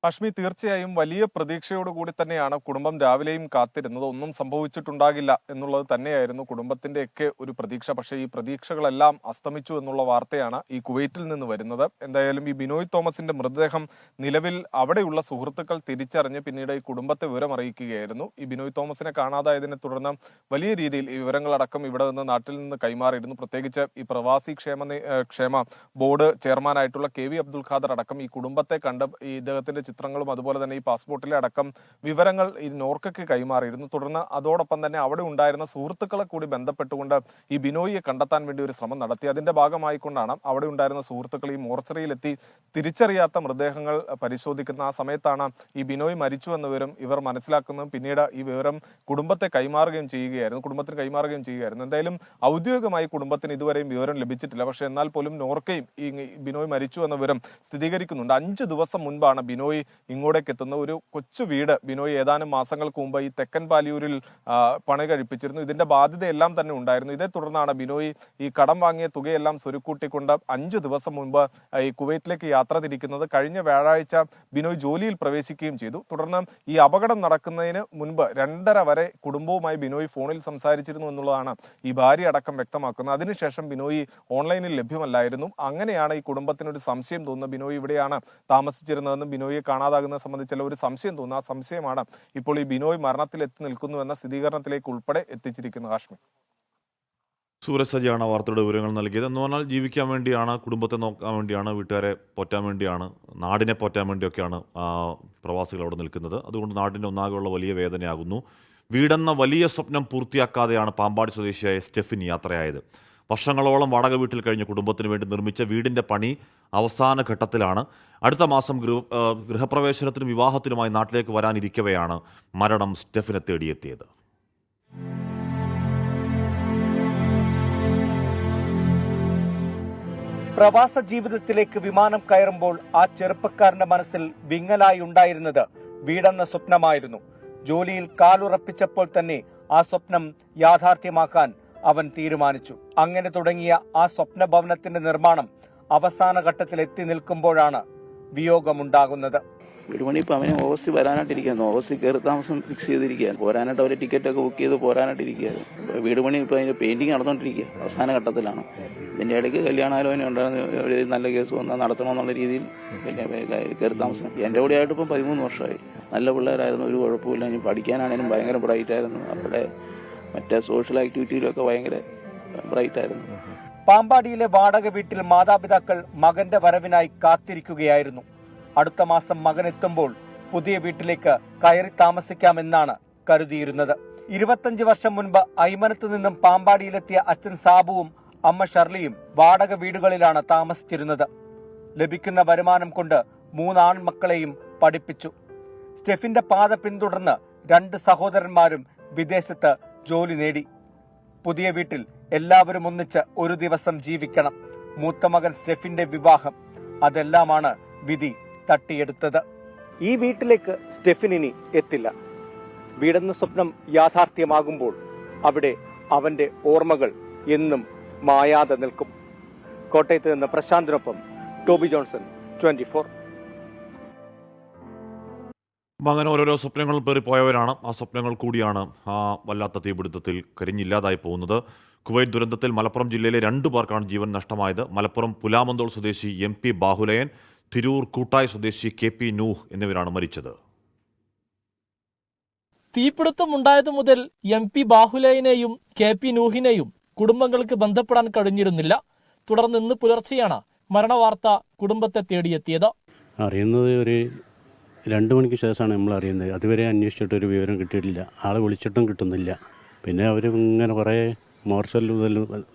കാശ്മീർ തീർച്ചയായും വലിയ പ്രതീക്ഷയോടുകൂടി തന്നെയാണ് കുടുംബം രാവിലെയും കാത്തിരുന്നത്. ഒന്നും സംഭവിച്ചിട്ടുണ്ടാകില്ല എന്നുള്ളത് തന്നെയായിരുന്നു കുടുംബത്തിൻ്റെയൊക്കെ ഒരു പ്രതീക്ഷ. പക്ഷേ ഈ പ്രതീക്ഷകളെല്ലാം അസ്തമിച്ചു എന്നുള്ള വാർത്തയാണ് ഈ കുവൈറ്റിൽ നിന്ന് വരുന്നത്. എന്തായാലും ഈ ബിനോയ് തോമസിന്റെ മൃതദേഹം നിലവിൽ അവിടെയുള്ള സുഹൃത്തുക്കൾ തിരിച്ചറിഞ്ഞ് പിന്നീട് ഈ കുടുംബത്തെ വിവരം അറിയിക്കുകയായിരുന്നു. ഈ ബിനോയ് തോമസിനെ കാണാതായതിനെ തുടർന്ന് വലിയ രീതിയിൽ ഈ വിവരങ്ങളടക്കം ഇവിടെ നിന്ന് നാട്ടിൽ നിന്ന് കൈമാറിയിരുന്നു. പ്രത്യേകിച്ച് ഈ പ്രവാസി ക്ഷേമ ബോർഡ് ചെയർമാനായിട്ടുള്ള KV അബ്ദുൽ ഖാദർ അടക്കം ഈ കുടുംബത്തെ കണ്ട് ഈ ഇദ്ദേഹത്തിന്റെ ചിത്രങ്ങളും അതുപോലെ തന്നെ ഈ പാസ്പോർട്ടിലെ അടക്കം വിവരങ്ങൾ ഈ നോർക്കയ്ക്ക് കൈമാറിയിരുന്നു. തുടർന്ന് അതോടൊപ്പം തന്നെ അവിടെ ഉണ്ടായിരുന്ന സുഹൃത്തുക്കളെ കൂടി ബന്ധപ്പെട്ടുകൊണ്ട് ഈ ബിനോയിയെ കണ്ടെത്താൻ വേണ്ടി ഒരു ശ്രമം നടത്തി. അതിന്റെ ഭാഗമായിക്കൊണ്ടാണ് അവിടെ ഉണ്ടായിരുന്ന സുഹൃത്തുക്കൾ ഈ മോർച്ചറിയിലെത്തി തിരിച്ചറിയാത്ത മൃതദേഹങ്ങൾ പരിശോധിക്കുന്ന ആ സമയത്താണ് ഈ ബിനോയ് മരിച്ചു എന്ന വിവരം ഇവർ മനസ്സിലാക്കുന്നതും പിന്നീട് ഈ വിവരം കുടുംബത്തിന് കൈമാറുകയും ചെയ്യുകയായിരുന്നു. എന്തായാലും ഔദ്യോഗികമായി കുടുംബത്തിന് ഇതുവരെയും വിവരം ലഭിച്ചിട്ടില്ല. പക്ഷേ എന്നാൽ പോലും നോർക്കയും ഈ ബിനോയ് മരിച്ചു എന്ന വിവരം സ്ഥിരീകരിക്കുന്നുണ്ട്. 5 ദിവസം മുൻപാണ് ബിനോയ് ഇങ്ങോട്ടേക്ക് എത്തുന്ന ഒരു കൊച്ചു വീട് ബിനോയ് ഏതാനും മാസങ്ങൾക്ക് മുമ്പ് ഈ തെക്കൻ പാലിയൂരിൽ പണി കഴിപ്പിച്ചിരുന്നു. ഇതിന്റെ ബാധ്യതയെല്ലാം തന്നെ ഉണ്ടായിരുന്നു. ഇതേ തുടർന്നാണ് ബിനോയ് ഈ കടം വാങ്ങിയ തുകയെല്ലാം സ്വരുക്കൂട്ടിക്കൊണ്ട് 5 ദിവസം മുൻപ് ഈ കുവൈറ്റിലേക്ക് യാത്ര തിരിക്കുന്നത്. കഴിഞ്ഞ വ്യാഴാഴ്ച ബിനോയ് ജോലിയിൽ പ്രവേശിക്കുകയും ചെയ്തു. തുടർന്ന് ഈ അപകടം നടക്കുന്നതിന് മുൻപ് 2:30 വരെ കുടുംബവുമായി ബിനോയ് ഫോണിൽ സംസാരിച്ചിരുന്നു എന്നുള്ളതാണ് ഈ ഭാര്യ അടക്കം വ്യക്തമാക്കുന്നത്. അതിനുശേഷം ബിനോയ് ഓൺലൈനിൽ ലഭ്യമല്ലായിരുന്നു. അങ്ങനെയാണ് ഈ കുടുംബത്തിനൊരു സംശയം തോന്നുന്നത് ബിനോയ് ഇവിടെയാണ് താമസിച്ചിരുന്നതെന്നും ബിനോയെ കാണാതാകുന്നത് സംബന്ധിച്ചുള്ള ഒരു സംശയം തോന്നുന്നു. ആ സംശയമാണ് ഇപ്പോൾ ഈ ബിനോയ് മരണത്തിൽ എത്തി നിൽക്കുന്നു എന്ന സ്ഥിരീകരണത്തിലേക്ക് ഉൾപ്പെടെ എത്തിച്ചിരിക്കുന്നത്. കാശ്മീർ സൂരജ് സജിയാണ് വാർത്തയുടെ വിവരങ്ങൾ നൽകിയത്. എന്ന് പറഞ്ഞാൽ ജീവിക്കാൻ വേണ്ടിയാണ്, കുടുംബത്തെ നോക്കാൻ വേണ്ടിയാണ്, വീട്ടുകാരെ പോറ്റാൻ വേണ്ടിയാണ്, നാടിനെ പോറ്റാൻ വേണ്ടിയൊക്കെയാണ് പ്രവാസികൾ അവിടെ നിൽക്കുന്നത്. അതുകൊണ്ട് നാടിൻ്റെ ഒന്നാകെയുള്ള വലിയ വേദനയാകുന്നു. വീടെന്ന വലിയ സ്വപ്നം പൂർത്തിയാക്കാതെയാണ് പാമ്പാടി സ്വദേശിയായ സ്റ്റെഫിൻ യാത്രയായത്. വർഷങ്ങളോളം വാടക വീട്ടിൽ കഴിഞ്ഞ കുടുംബത്തിന് വേണ്ടി നിർമ്മിച്ച വീടിന്റെ പണി അവസാന ഘട്ടത്തിലാണ്. അടുത്ത മാസം ഗൃഹപ്രവേശനത്തിനും വിവാഹത്തിനുമായി നാട്ടിലേക്ക് വരാനിരിക്കവെയാണ് മരണം സ്റ്റെഫിനെ തേടിയെത്തിയത്. പ്രവാസ ജീവിതത്തിലേക്ക് വിമാനം കയറുമ്പോൾ ആ ചെറുപ്പക്കാരന്റെ മനസ്സിൽ വിങ്ങലായി ഉണ്ടായിരുന്നത് വീടെന്ന സ്വപ്നമായിരുന്നു. ജോലിയിൽ കാലുറപ്പിച്ചപ്പോൾ തന്നെ ആ സ്വപ്നം യാഥാർത്ഥ്യമാക്കാൻ അവൻ തീരുമാനിച്ചു. അങ്ങനെ തുടങ്ങിയ ആ സ്വപ്ന ഭവനത്തിന്റെ നിർമ്മാണം അവസാന ഘട്ടത്തിൽ എത്തി നിൽക്കുമ്പോഴാണ് വിയോഗമുണ്ടാകുന്നത്. വീട് പണി ഇപ്പം അവന് ഓഗസ്റ്റ് വരാനായിട്ടിരിക്കുന്നു. ഓഗസ്റ്റ് കയറി താമസം ഫിക്സ് ചെയ്തിരിക്കുകയാണ്. പോരാനായിട്ട് അവർ ടിക്കറ്റൊക്കെ ബുക്ക് ചെയ്ത് പോരാനായിട്ടിരിക്കുകയാണ്. വീട് പണി ഇപ്പോൾ അതിൻ്റെ പെയിൻറ്റിങ് നടന്നുകൊണ്ടിരിക്കുക അവസാന ഘട്ടത്തിലാണ്. ഇതിൻ്റെ ഇടയ്ക്ക് കല്യാണാലോചന ഉണ്ടായിരുന്ന ഒരു നല്ല കേസ് വന്നാൽ നടത്തണമെന്നുള്ള രീതിയിൽ പിന്നെ കയറി താമസം. എൻ്റെ കൂടെ ആയിട്ട് ഇപ്പം 13 വർഷമായി. നല്ല പിള്ളേരായിരുന്നു, ഒരു കുഴപ്പമില്ല. ഇനി പഠിക്കാനാണെങ്കിലും ഭയങ്കര ബ്രൈറ്റായിരുന്നു. അവിടെ മറ്റേ സോഷ്യൽ ആക്ടിവിറ്റിയിലൊക്കെ ഭയങ്കര ബ്രൈറ്റായിരുന്നു. പാമ്പാടിയിലെ വാടക വീട്ടിൽ മാതാപിതാക്കൾ മകന്റെ വരവിനായി കാത്തിരിക്കുകയായിരുന്നു. അടുത്ത മാസം മകൻ എത്തുമ്പോൾ പുതിയ വീട്ടിലേക്ക് കയറി താമസിക്കാമെന്നാണ് കരുതിയിരുന്നത്. 25 വർഷം മുൻപ് അയ്മനത്ത് നിന്നും പാമ്പാടിയിലെത്തിയ അച്ഛൻ സാബുവും അമ്മ ഷർലിയും വാടക വീടുകളിലാണ് താമസിച്ചിരുന്നത്. ലഭിക്കുന്ന വരുമാനം കൊണ്ട് 3 ആൺമക്കളെയും പഠിപ്പിച്ചു. സ്റ്റെഫിന്റെ പാത പിന്തുടർന്ന് 2 സഹോദരന്മാരും വിദേശത്ത് ജോലി നേടി. പുതിയ വീട്ടിൽ എല്ലാവരും ഒന്നിച്ച് ഒരു ദിവസം ജീവിക്കണം. മൂത്ത മകൻ സ്റ്റെഫിന്റെ വിവാഹം, അതെല്ലാമാണ് വിധി തട്ടിയെടുത്തത്. ഈ വീട്ടിലേക്ക് സ്റ്റെഫിൻ ഇനി എത്തില്ല. വീടെന്ന സ്വപ്നം യാഥാർത്ഥ്യമാകുമ്പോൾ അവിടെ അവന്റെ ഓർമ്മകൾ എന്നും മായാതെ നിൽക്കും. കോട്ടയത്ത് നിന്ന് പ്രശാന്തിനൊപ്പം ടോബി ജോൺസൺ, 24. അങ്ങനെ ഓരോരോ സ്വപ്നങ്ങൾ പേറിപ്പോയവരാണ്. ആ സ്വപ്നങ്ങൾ കൂടിയാണ് ആ വല്ലാത്ത തീപിടുത്തത്തിൽ കരിഞ്ഞില്ലാതായി പോകുന്നത്. കുവൈറ്റ് ദുരന്തത്തിൽ മലപ്പുറം ജില്ലയിലെ 2 പേർക്കാണ് ജീവൻ നഷ്ടമായത്. മലപ്പുറം പുലാമന്തോൾ സ്വദേശി MP ബാഹുലയൻ, തിരൂർ കൂട്ടായി സ്വദേശി KP നൂഹ് എന്നിവരാണ് മരിച്ചത്. തീപിടുത്തമുണ്ടായതു മുതൽ MP ബാഹുലയനെയും KP നൂഹിനെയും കുടുംബങ്ങൾക്ക് ബന്ധപ്പെടാൻ കഴിഞ്ഞിരുന്നില്ല. തുടർന്ന് ഇന്ന് പുലർച്ചെയാണ് മരണവാർത്ത കുടുംബത്തെ തേടിയെത്തിയത്. അറിയുന്നത് ഒരു 2 മണിക്ക് ശേഷമാണ് നമ്മൾ അറിയുന്നത്. അതുവരെ അന്വേഷിച്ചിട്ടൊരു വിവരം കിട്ടിയിട്ടില്ല. ആളെ വിളിച്ചിട്ടും കിട്ടുന്നില്ല. പിന്നെ അവർ ഇങ്ങനെ കുറേ മോർച്ചൽ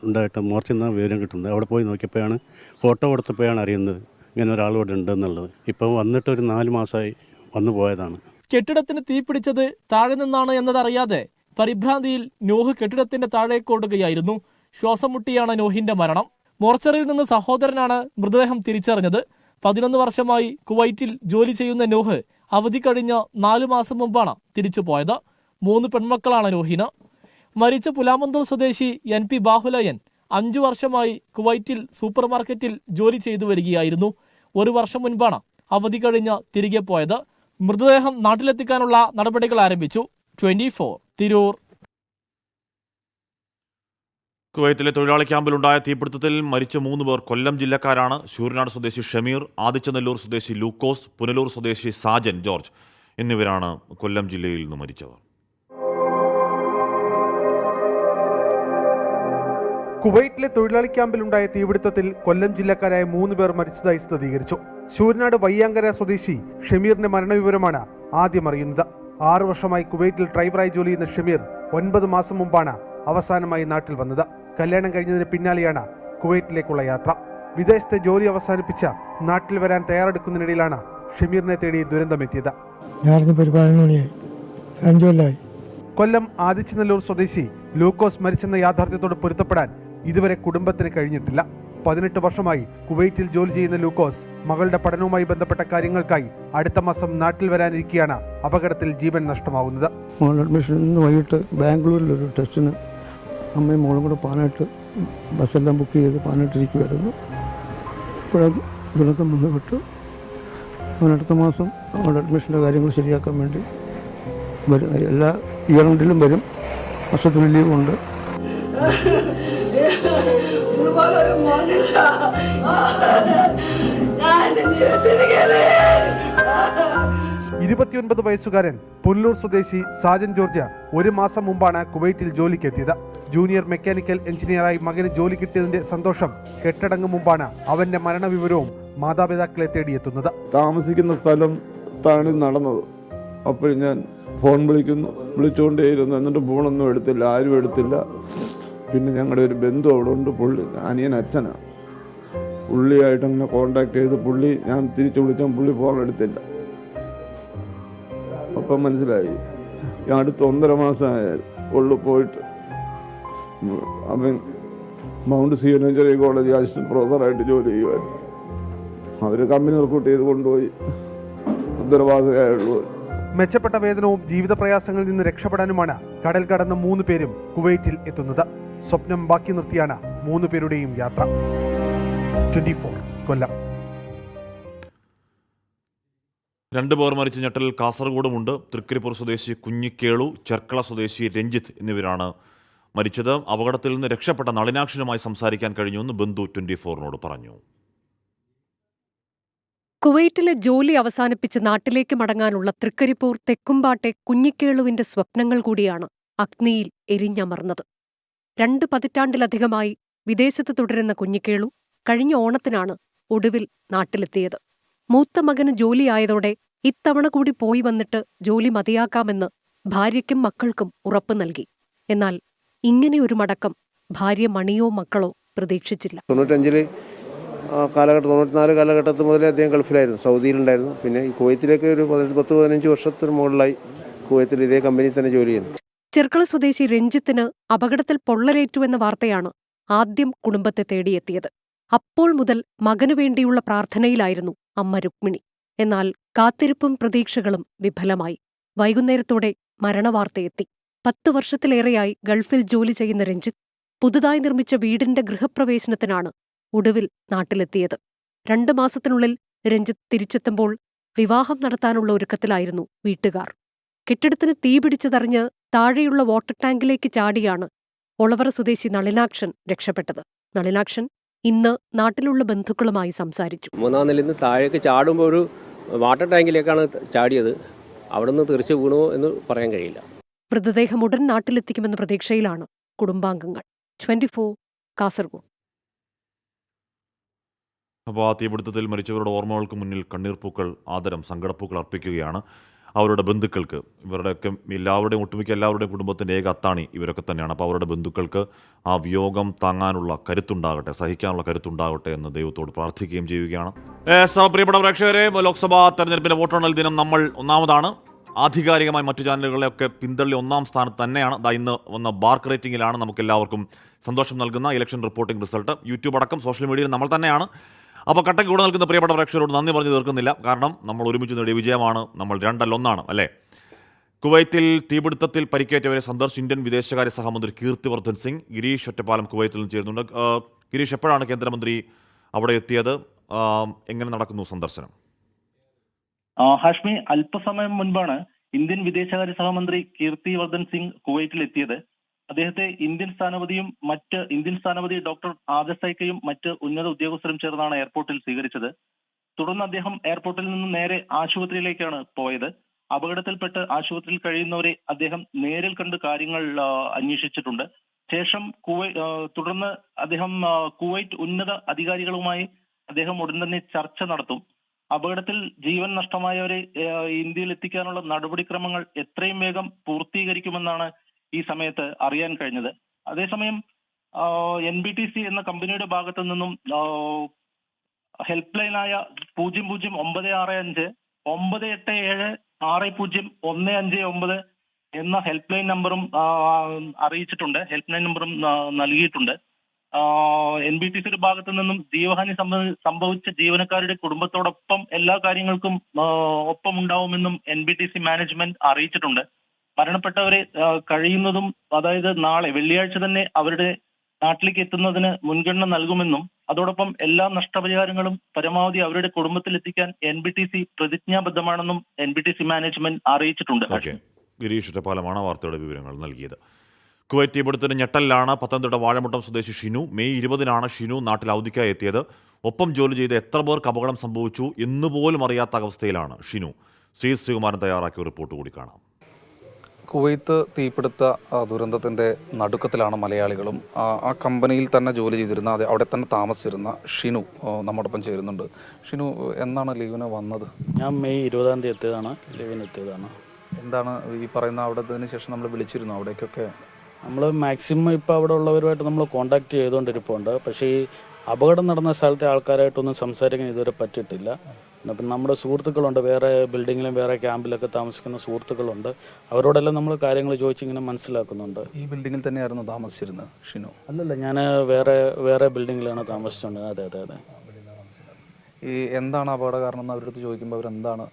ഉണ്ടായിട്ട് മോർച്ചിൽ നിന്നാണ് വിവരം കിട്ടുന്നത്. അവിടെ പോയി നോക്കിയപ്പോഴാണ്, ഫോട്ടോ കൊടുത്തപ്പോഴാണ് അറിയുന്നത് ഇങ്ങനെ ഒരാൾ ഇവിടെ ഉണ്ടെന്നുള്ളത്. ഇപ്പം വന്നിട്ട് ഒരു 4 മാസമായി വന്നു പോയതാണ്. കെട്ടിടത്തിന് തീപിടിച്ചത് താഴെ നിന്നാണ് എന്നതറിയാതെ പരിഭ്രാന്തിയിൽ നോഹ് കെട്ടിടത്തിന്റെ താഴേക്ക് ഓടുകയായിരുന്നു. ശ്വാസം മുട്ടിയാണ് നോഹിന്റെ മരണം. മോർച്ചറിയിൽ നിന്ന് സഹോദരനാണ് മൃതദേഹം തിരിച്ചറിഞ്ഞത്. 11 വർഷമായി കുവൈറ്റിൽ ജോലി ചെയ്യുന്ന നോഹ് അവധി കഴിഞ്ഞ 4 മാസം മുമ്പാണ് തിരിച്ചു പോയത്. 3 പെൺമക്കളാണ് നോഹിന്. മരിച്ച പുലാമന്തോൾ സ്വദേശി MP ബാഹുലയൻ 5 വർഷമായി കുവൈറ്റിൽ സൂപ്പർ മാർക്കറ്റിൽ ജോലി ചെയ്തു വരികയായിരുന്നു. 1 വർഷം മുൻപാണ് അവധി കഴിഞ്ഞ് തിരികെ പോയത്. മൃതദേഹം നാട്ടിലെത്തിക്കാനുള്ള നടപടികൾ ആരംഭിച്ചു. 24 തിരൂർ. കുവൈത്തിലെ തൊഴിലാളി ക്യാമ്പിലുണ്ടായ തീപിടുത്തത്തിൽ മരിച്ച 3 പേർ കൊല്ലം ജില്ലക്കാരാണ്. ശൂരനാട് സ്വദേശി ഷമീർ, ആദിച്ചനെല്ലൂർ സ്വദേശി ലൂക്കോസ്, പുനലൂർ സ്വദേശി സാജൻ ജോർജ് എന്നിവരാണ് കൊല്ലം ജില്ലയിൽ നിന്ന് മരിച്ചവർ. കുവൈറ്റിലെ തൊഴിലാളി ക്യാമ്പിലുണ്ടായ തീപിടുത്തത്തിൽ കൊല്ലം ജില്ലക്കാരായ 3 പേർ മരിച്ചതായി സ്ഥിരീകരിച്ചു. ശൂരനാട് വയ്യാങ്കര സ്വദേശി ഷമീറിന്റെ മരണവിവരമാണ് ആദ്യം അറിയുന്നത്. 6 വർഷമായി കുവൈറ്റിൽ ഡ്രൈവറായി ജോലി ചെയ്യുന്ന ഷമീർ 9 മാസം മുമ്പാണ് അവസാനമായി നാട്ടിൽ വന്നത്. കല്യാണം കഴിഞ്ഞതിന് പിന്നാലെയാണ് കുവൈറ്റിലേക്കുള്ള യാത്ര. വിദേശത്തെ ജോലി അവസാനിപ്പിച്ച നാട്ടിൽ വരാൻ തയ്യാറെടുക്കുന്നതിനിടയിലാണ് ഷമീറിനെ തേടി ദുരന്തമെത്തിയത്. കൊല്ലം ആദിച്ചനെല്ലൂർ സ്വദേശി ലൂക്കോസ് മരിച്ചെന്ന യാഥാർത്ഥ്യത്തോട് പൊരുത്തപ്പെടാൻ ഇതുവരെ കുടുംബത്തിന് കഴിഞ്ഞിട്ടില്ല. 18 വർഷമായി കുവൈറ്റിൽ ജോലി ചെയ്യുന്ന ലൂക്കോസ് മകളുടെ പഠനവുമായി ബന്ധപ്പെട്ട കാര്യങ്ങൾക്കായി അടുത്ത മാസം നാട്ടിൽ വരാനിരിക്കെയാണ് അപകടത്തിൽ ജീവൻ നഷ്ടമാവുന്നത്. വൈകിട്ട് ബാംഗ്ലൂരിലൊരു ടെസ്റ്റിന് അമ്മയും മോളും കൂടെ പാനായിട്ട് ബസ്സെല്ലാം ബുക്ക് ചെയ്ത് പാനായിട്ടിരിക്കുമായിരുന്നു. ഇപ്പോഴും ദുരന്തം ബന്ധപ്പെട്ട് അവൻ അടുത്ത മാസം അവളുടെ അഡ്മിഷൻ്റെ കാര്യങ്ങൾ ശരിയാക്കാൻ വേണ്ടി വരും. എല്ലാ ഇയറിലും വരും. വർഷത്തിൽ ലീവുണ്ട്. 29 വയസ്സുകാരൻ പുനലൂർ സ്വദേശി സാജൻ ജോർജ് 1 മാസം മുമ്പാണ് കുവൈറ്റിൽ ജോലിക്കെത്തിയത്. ജൂനിയർ മെക്കാനിക്കൽ എഞ്ചിനീയറായി മകന് ജോലി കിട്ടിയതിന്റെ സന്തോഷം കെട്ടടങ്ങും മുമ്പാണ് അവന്റെ മരണവിവരവും മാതാപിതാക്കളെ തേടിയെത്തുന്നത്. താമസിക്കുന്ന സ്ഥലത്താണ് നടന്നത്. അപ്പോൾ ഞാൻ ഫോൺ വിളിച്ചുകൊണ്ടേയിരുന്നു. എന്നിട്ട് ഫോണൊന്നും എടുത്തില്ല, ആരും എടുത്തില്ല. പിന്നെ ഞങ്ങളുടെ ഒരു ബന്ധു അവിടെ ഉണ്ട്, പുള്ളി അനിയൻ അച്ഛനാണ്. പുള്ളിയായിട്ട് അങ്ങനെ കോണ്ടാക്ട് ചെയ്ത് പുള്ളി ഞാൻ തിരിച്ചു വിളിച്ചാൽ പുള്ളി ഫോൺ എടുത്തില്ല. അപ്പം മനസ്സിലായി ഞാൻ അടുത്ത 1.5 മാസമായി ഉള്ളു പോയിട്ട്. അവൻ Mount Zion engineering college assistant പ്രൊഫസറായിട്ട് ജോലി ചെയ്യുമായിരുന്നു. അവർ കമ്പനി റിക്രൂട്ട് ചെയ്ത് കൊണ്ടുപോയി ഉത്തരവാദിയായുള്ളൂ. മെച്ചപ്പെട്ട വേതനവും ജീവിത പ്രയാസങ്ങളിൽ നിന്ന് രക്ഷപ്പെടാനുമാണ് കടൽ കടന്ന 3 പേരും കുവൈറ്റിൽ എത്തുന്നത്. സ്വപ്നം ബാക്കി നിർത്തിയാണ് 3 പേരുടെയും യാത്ര. 24 കൊല്ലം. 2 പേർ മരിച്ച ഞെട്ടലിൽ കാസർഗോഡുമുണ്ട്. തൃക്കരിപ്പൂർ സ്വദേശി കുഞ്ഞിക്കേളു, ചെർക്കള സ്വദേശി രഞ്ജിത്ത് എന്നിവരാണ് മരിച്ചത്. അപകടത്തിൽ നിന്ന് രക്ഷപ്പെട്ട നളിനാക്ഷനുമായി സംസാരിക്കാൻ കഴിഞ്ഞുവെന്ന് ബന്ധു 24നോട് പറഞ്ഞു. കുവൈറ്റിലെ ജോലി അവസാനിപ്പിച്ച് നാട്ടിലേക്ക് മടങ്ങാനുള്ള തൃക്കരിപ്പൂർ തെക്കുംപാട്ടെ കുഞ്ഞിക്കേളുവിന്റെ സ്വപ്നങ്ങൾ കൂടിയാണ് അഗ്നിയിൽ എരിഞ്ഞമർന്നത്. 2 പതിറ്റാണ്ടിലധികമായി വിദേശത്ത് തുടരുന്ന കുഞ്ഞിക്കേളു കഴിഞ്ഞ ഓണത്തിനാണ് ഒടുവിൽ നാട്ടിലെത്തിയത്. മൂത്ത മകന് ജോലിയായതോടെ ഇത്തവണ കൂടി പോയി വന്നിട്ട് ജോലി മതിയാക്കാമെന്ന് ഭാര്യയ്ക്കും മക്കൾക്കും ഉറപ്പ് നൽകി. എന്നാൽ ഇങ്ങനെ ഒരു മടക്കം ഭാര്യ മണിയോ മക്കളോ പ്രതീക്ഷിച്ചില്ല. 94 കാലഘട്ടത്തിൽ മുതലേ അദ്ദേഹം ഗൾഫിലായിരുന്നു, സൗദിയിലുണ്ടായിരുന്നു. പിന്നെ ഈ കുവൈത്തിലേക്ക് ഒരു 10-15 വർഷത്തിന് മുകളിലായി കുവൈത്തിൽ ഇതേ കമ്പനിയിൽ തന്നെ ജോലി ചെയ്യുന്നു. ചെർക്കള സ്വദേശി രഞ്ജിത്തിന് അപകടത്തിൽ പൊള്ളലേറ്റുവെന്ന വാർത്തയാണ് ആദ്യം കുടുംബത്തെ തേടിയെത്തിയത്. അപ്പോൾ മുതൽ മകനു വേണ്ടിയുള്ള പ്രാർത്ഥനയിലായിരുന്നു അമ്മ രുക്മിണി. എന്നാൽ കാത്തിരിപ്പും പ്രതീക്ഷകളും വിഫലമായി. വൈകുന്നേരത്തോടെ മരണവാർത്തയെത്തി. 10 വർഷത്തിലേറെയായി ഗൾഫിൽ ജോലി ചെയ്യുന്ന രഞ്ജിത്ത് പുതുതായി നിർമ്മിച്ച വീടിന്റെ ഗൃഹപ്രവേശനത്തിനാണ് ഒടുവിൽ നാട്ടിലെത്തിയത്. 2 മാസത്തിനുള്ളിൽ രഞ്ജിത്ത് തിരിച്ചെത്തുമ്പോൾ വിവാഹം നടത്താനുള്ള ഒരുക്കത്തിലായിരുന്നു വീട്ടുകാർ. കെട്ടിടത്തിന് തീപിടിച്ചതറിഞ്ഞ് താഴെയുള്ള വാട്ടർ ടാങ്കിലേക്ക് ചാടിയാണ് ഒളവറ സ്വദേശി നളിനാക്ഷൻ രക്ഷപ്പെട്ടത്. നളിനാക്ഷൻ ഇന്ന് നാട്ടിലുള്ള ബന്ധുക്കളുമായി സംസാരിച്ചു. 3-ാം നിലയിൽ നിന്ന് താഴേക്ക് ചാടുമ്പോൾ ഒരു വാട്ടർ ടാങ്കിലേക്കാണ് ചാടിയത്. അവിടെ നിന്ന് തെറിച്ച് വീണോ എന്ന് പറയാൻ കഴിയില്ല. മൃതദേഹം ഉടൻ നാട്ടിലെത്തിക്കുമെന്ന പ്രതീക്ഷയിലാണ് കുടുംബാംഗങ്ങൾ. 24 കാസർഗോഡ്. അപ്പോൾ ആ തീപിടുത്തത്തിൽ മരിച്ചവരുടെ ഓർമ്മകൾക്ക് മുന്നിൽ കണ്ണീർപ്പൂക്കൾ, ആദരം, സങ്കടപ്പൂക്കൾ അർപ്പിക്കുകയാണ് അവരുടെ ബന്ധുക്കൾക്ക്. ഇവരുടെയൊക്കെ എല്ലാവരുടെയും ഒട്ടുമിക്ക എല്ലാവരുടെയും കുടുംബത്തിൻ്റെ ഏക അത്താണി ഇവരൊക്കെ തന്നെയാണ്. അപ്പോൾ അവരുടെ ബന്ധുക്കൾക്ക് ആ വിയോഗം താങ്ങാനുള്ള കരുത്തുണ്ടാകട്ടെ, സഹിക്കാനുള്ള കരുത്തുണ്ടാകട്ടെ എന്ന് ദൈവത്തോട് പ്രാർത്ഥിക്കുകയും ചെയ്യുകയാണ്. പ്രിയപ്പെട്ട പ്രേക്ഷകരെ, ലോക്സഭാ തെരഞ്ഞെടുപ്പിൻ്റെ വോട്ടെണ്ണൽ ദിനം നമ്മൾ ഒന്നാമതാണ്. ആധികാരികമായി മറ്റു ചാനലുകളെയൊക്കെ പിന്തള്ളി 1-ാം സ്ഥാനത്ത് തന്നെയാണ്. ഇന്ന് വന്ന ബാർക്ക് റേറ്റിംഗിലാണ് നമുക്കെല്ലാവർക്കും സന്തോഷം നൽകുന്ന ഇലക്ഷൻ റിപ്പോർട്ടിംഗ് റിസൾട്ട്. യൂട്യൂബ് അടക്കം സോഷ്യൽ മീഡിയയിൽ നമ്മൾ തന്നെയാണ്. അപ്പോൾ കട്ടയ്ക്ക് കൂടെ നിൽക്കുന്ന പ്രിയപ്പെട്ട പ്രേക്ഷകരോട് നന്ദി പറഞ്ഞു തീർക്കുന്നില്ല. കാരണം നമ്മൾ ഒരുമിച്ച് നേടിയ വിജയമാണ്. നമ്മൾ 2-1 അല്ലേ. കുവൈത്തിൽ തീപിടുത്തത്തിൽ പരിക്കേറ്റവരെ സന്ദർശിച്ച ഇന്ത്യൻ വിദേശകാര്യ സഹമന്ത്രി കീർത്തിവർദ്ധൻ സിംഗ്. ഗിരീഷ് ഒറ്റപ്പാലം കുവൈത്തിൽ നിന്ന് ചേരുന്നുണ്ട്. ഗിരീഷ്, എപ്പോഴാണ് കേന്ദ്രമന്ത്രി അവിടെ എത്തിയത്? എങ്ങനെ നടക്കുന്നു സന്ദർശനം? ഹാഷ്മി, അല്പസമയം മുൻപാണ് ഇന്ത്യൻ വിദേശകാര്യ സഹമന്ത്രി കീർത്തിവർദ്ധൻ സിംഗ് കുവൈറ്റിലെത്തിയത്. അദ്ദേഹത്തെ ഇന്ത്യൻ സ്ഥാനപതി ഡോക്ടർ ആദസൈക്കയും മറ്റ് ഉന്നത ഉദ്യോഗസ്ഥരും ചേർന്നാണ് എയർപോർട്ടിൽ സ്വീകരിച്ചത്. തുടർന്ന് അദ്ദേഹം എയർപോർട്ടിൽ നിന്ന് നേരെ ആശുപത്രിയിലേക്കാണ് പോയത്. അപകടത്തിൽപ്പെട്ട് ആശുപത്രിയിൽ കഴിയുന്നവരെ അദ്ദേഹം നേരിൽ കണ്ട് കാര്യങ്ങൾ അന്വേഷിച്ചിട്ടുണ്ട്. ശേഷം തുടർന്ന് അദ്ദേഹം കുവൈറ്റ് ഉന്നത അധികാരികളുമായി അദ്ദേഹം ഉടൻ തന്നെ ചർച്ച നടത്തും. അപകടത്തിൽ ജീവൻ നഷ്ടമായവരെ ഇന്ത്യയിൽ എത്തിക്കാനുള്ള നടപടിക്രമങ്ങൾ എത്രയും വേഗം പൂർത്തീകരിക്കുമെന്നാണ് ഈ സമയത്ത് അറിയാൻ കഴിഞ്ഞത്. അതേസമയം NBTC എന്ന കമ്പനിയുടെ ഭാഗത്തു നിന്നും ഹെൽപ്പ് ലൈനായ 00965987 60159 എന്ന ഹെൽപ്പ് ലൈൻ നമ്പറും അറിയിച്ചിട്ടുണ്ട്. ഹെൽപ്പ് ലൈൻ നമ്പറും നൽകിയിട്ടുണ്ട്. NBTCയുടെ ഭാഗത്തു നിന്നും ജീവഹാനി സംഭവിച്ച ജീവനക്കാരുടെ കുടുംബത്തോടൊപ്പം എല്ലാ കാര്യങ്ങൾക്കും ഒപ്പം ഉണ്ടാവുമെന്നും NBTC മാനേജ്മെന്റ് അറിയിച്ചിട്ടുണ്ട്. മരണപ്പെട്ടവരെ കഴിയുന്നതും, അതായത് നാളെ വെള്ളിയാഴ്ച തന്നെ അവരുടെ നാട്ടിലേക്ക് എത്തുന്നതിന് മുൻഗണന നൽകുമെന്നും അതോടൊപ്പം എല്ലാ നഷ്ടപരിഹാരങ്ങളും പരമാവധി അവരുടെ കുടുംബത്തിൽ എത്തിക്കാൻ NBTC പ്രതിജ്ഞാബദ്ധമാണെന്നും NBTC മാനേജ്മെന്റ് അറിയിച്ചിട്ടുണ്ട്. ഗിരീഷ് ഒറ്റപ്പാലമാണ് വാർത്തയുടെ വിവരങ്ങൾ നൽകിയത്. കുവൈറ്റ് തീപിടുത്തത്തിന് ഞെട്ടലിലാണ് പത്തനംതിട്ട വാഴമുട്ടം സ്വദേശി ഷിനു. മെയ് 20-നാണ് ഷിനു നാട്ടിൽ അവധിക്കായി എത്തിയത്. ഒപ്പം ജോലി ചെയ്ത് എത്ര പേർക്ക് അപകടം സംഭവിച്ചു എന്നുപോലും അറിയാത്ത അവസ്ഥയിലാണ് ഷിനു. ശ്രീകുമാരൻ തയ്യാറാക്കിയ റിപ്പോർട്ട് കൂടി കാണാം. കുവൈത്ത് തീപിടുത്ത ദുരന്തത്തിൻ്റെ നടുക്കത്തിലാണ് മലയാളികളും. ആ കമ്പനിയിൽ തന്നെ ജോലി ചെയ്തിരുന്ന, അവിടെ തന്നെ താമസിച്ചിരുന്ന ഷിനു നമ്മോടൊപ്പം ചേരുന്നുണ്ട്. ഷിനു, എന്നാണ് ലീവിന് വന്നത്? ഞാൻ മെയ് 20-ാം തീയതി എത്തിയതാണ്, ലീവിന് എത്തിയതാണ്. എന്താണ് ഈ പറയുന്ന അവിടെ ശേഷം നമ്മൾ വിളിച്ചിരുന്നു അവിടേക്കൊക്കെ? നമ്മൾ മാക്സിമം ഇപ്പോൾ അവിടെ ഉള്ളവരുമായിട്ട് നമ്മൾ കോൺടാക്ട് ചെയ്തുകൊണ്ടിരിപ്പുണ്ട്. പക്ഷേ ഈ അപകടം നടന്ന സ്ഥലത്തെ ആൾക്കാരായിട്ടൊന്നും സംസാരിക്കാൻ ഇതുവരെ പറ്റിയിട്ടില്ല. പിന്നെ നമ്മുടെ സുഹൃത്തുക്കളുണ്ട്, വേറെ ബിൽഡിങ്ങിലും വേറെ ക്യാമ്പിലൊക്കെ താമസിക്കുന്ന സുഹൃത്തുക്കളുണ്ട്. അവരോടെല്ലാം നമ്മൾ കാര്യങ്ങൾ ചോദിച്ചിങ്ങനെ മനസ്സിലാക്കുന്നുണ്ട്. ഈ ബിൽഡിങ്ങിൽ തന്നെയായിരുന്നു താമസിച്ചിരുന്നത് ഷിനു? അല്ലല്ല, ഞാൻ വേറെ ബിൽഡിങ്ങിലാണ് താമസിച്ചുകൊണ്ടിരുന്നത്. അതെ അതെ അതെ. ഈ എന്താണ് അപകട കാരണം എന്ന് അവരടുത്ത് ചോദിക്കുമ്പോൾ അവരെന്താണ്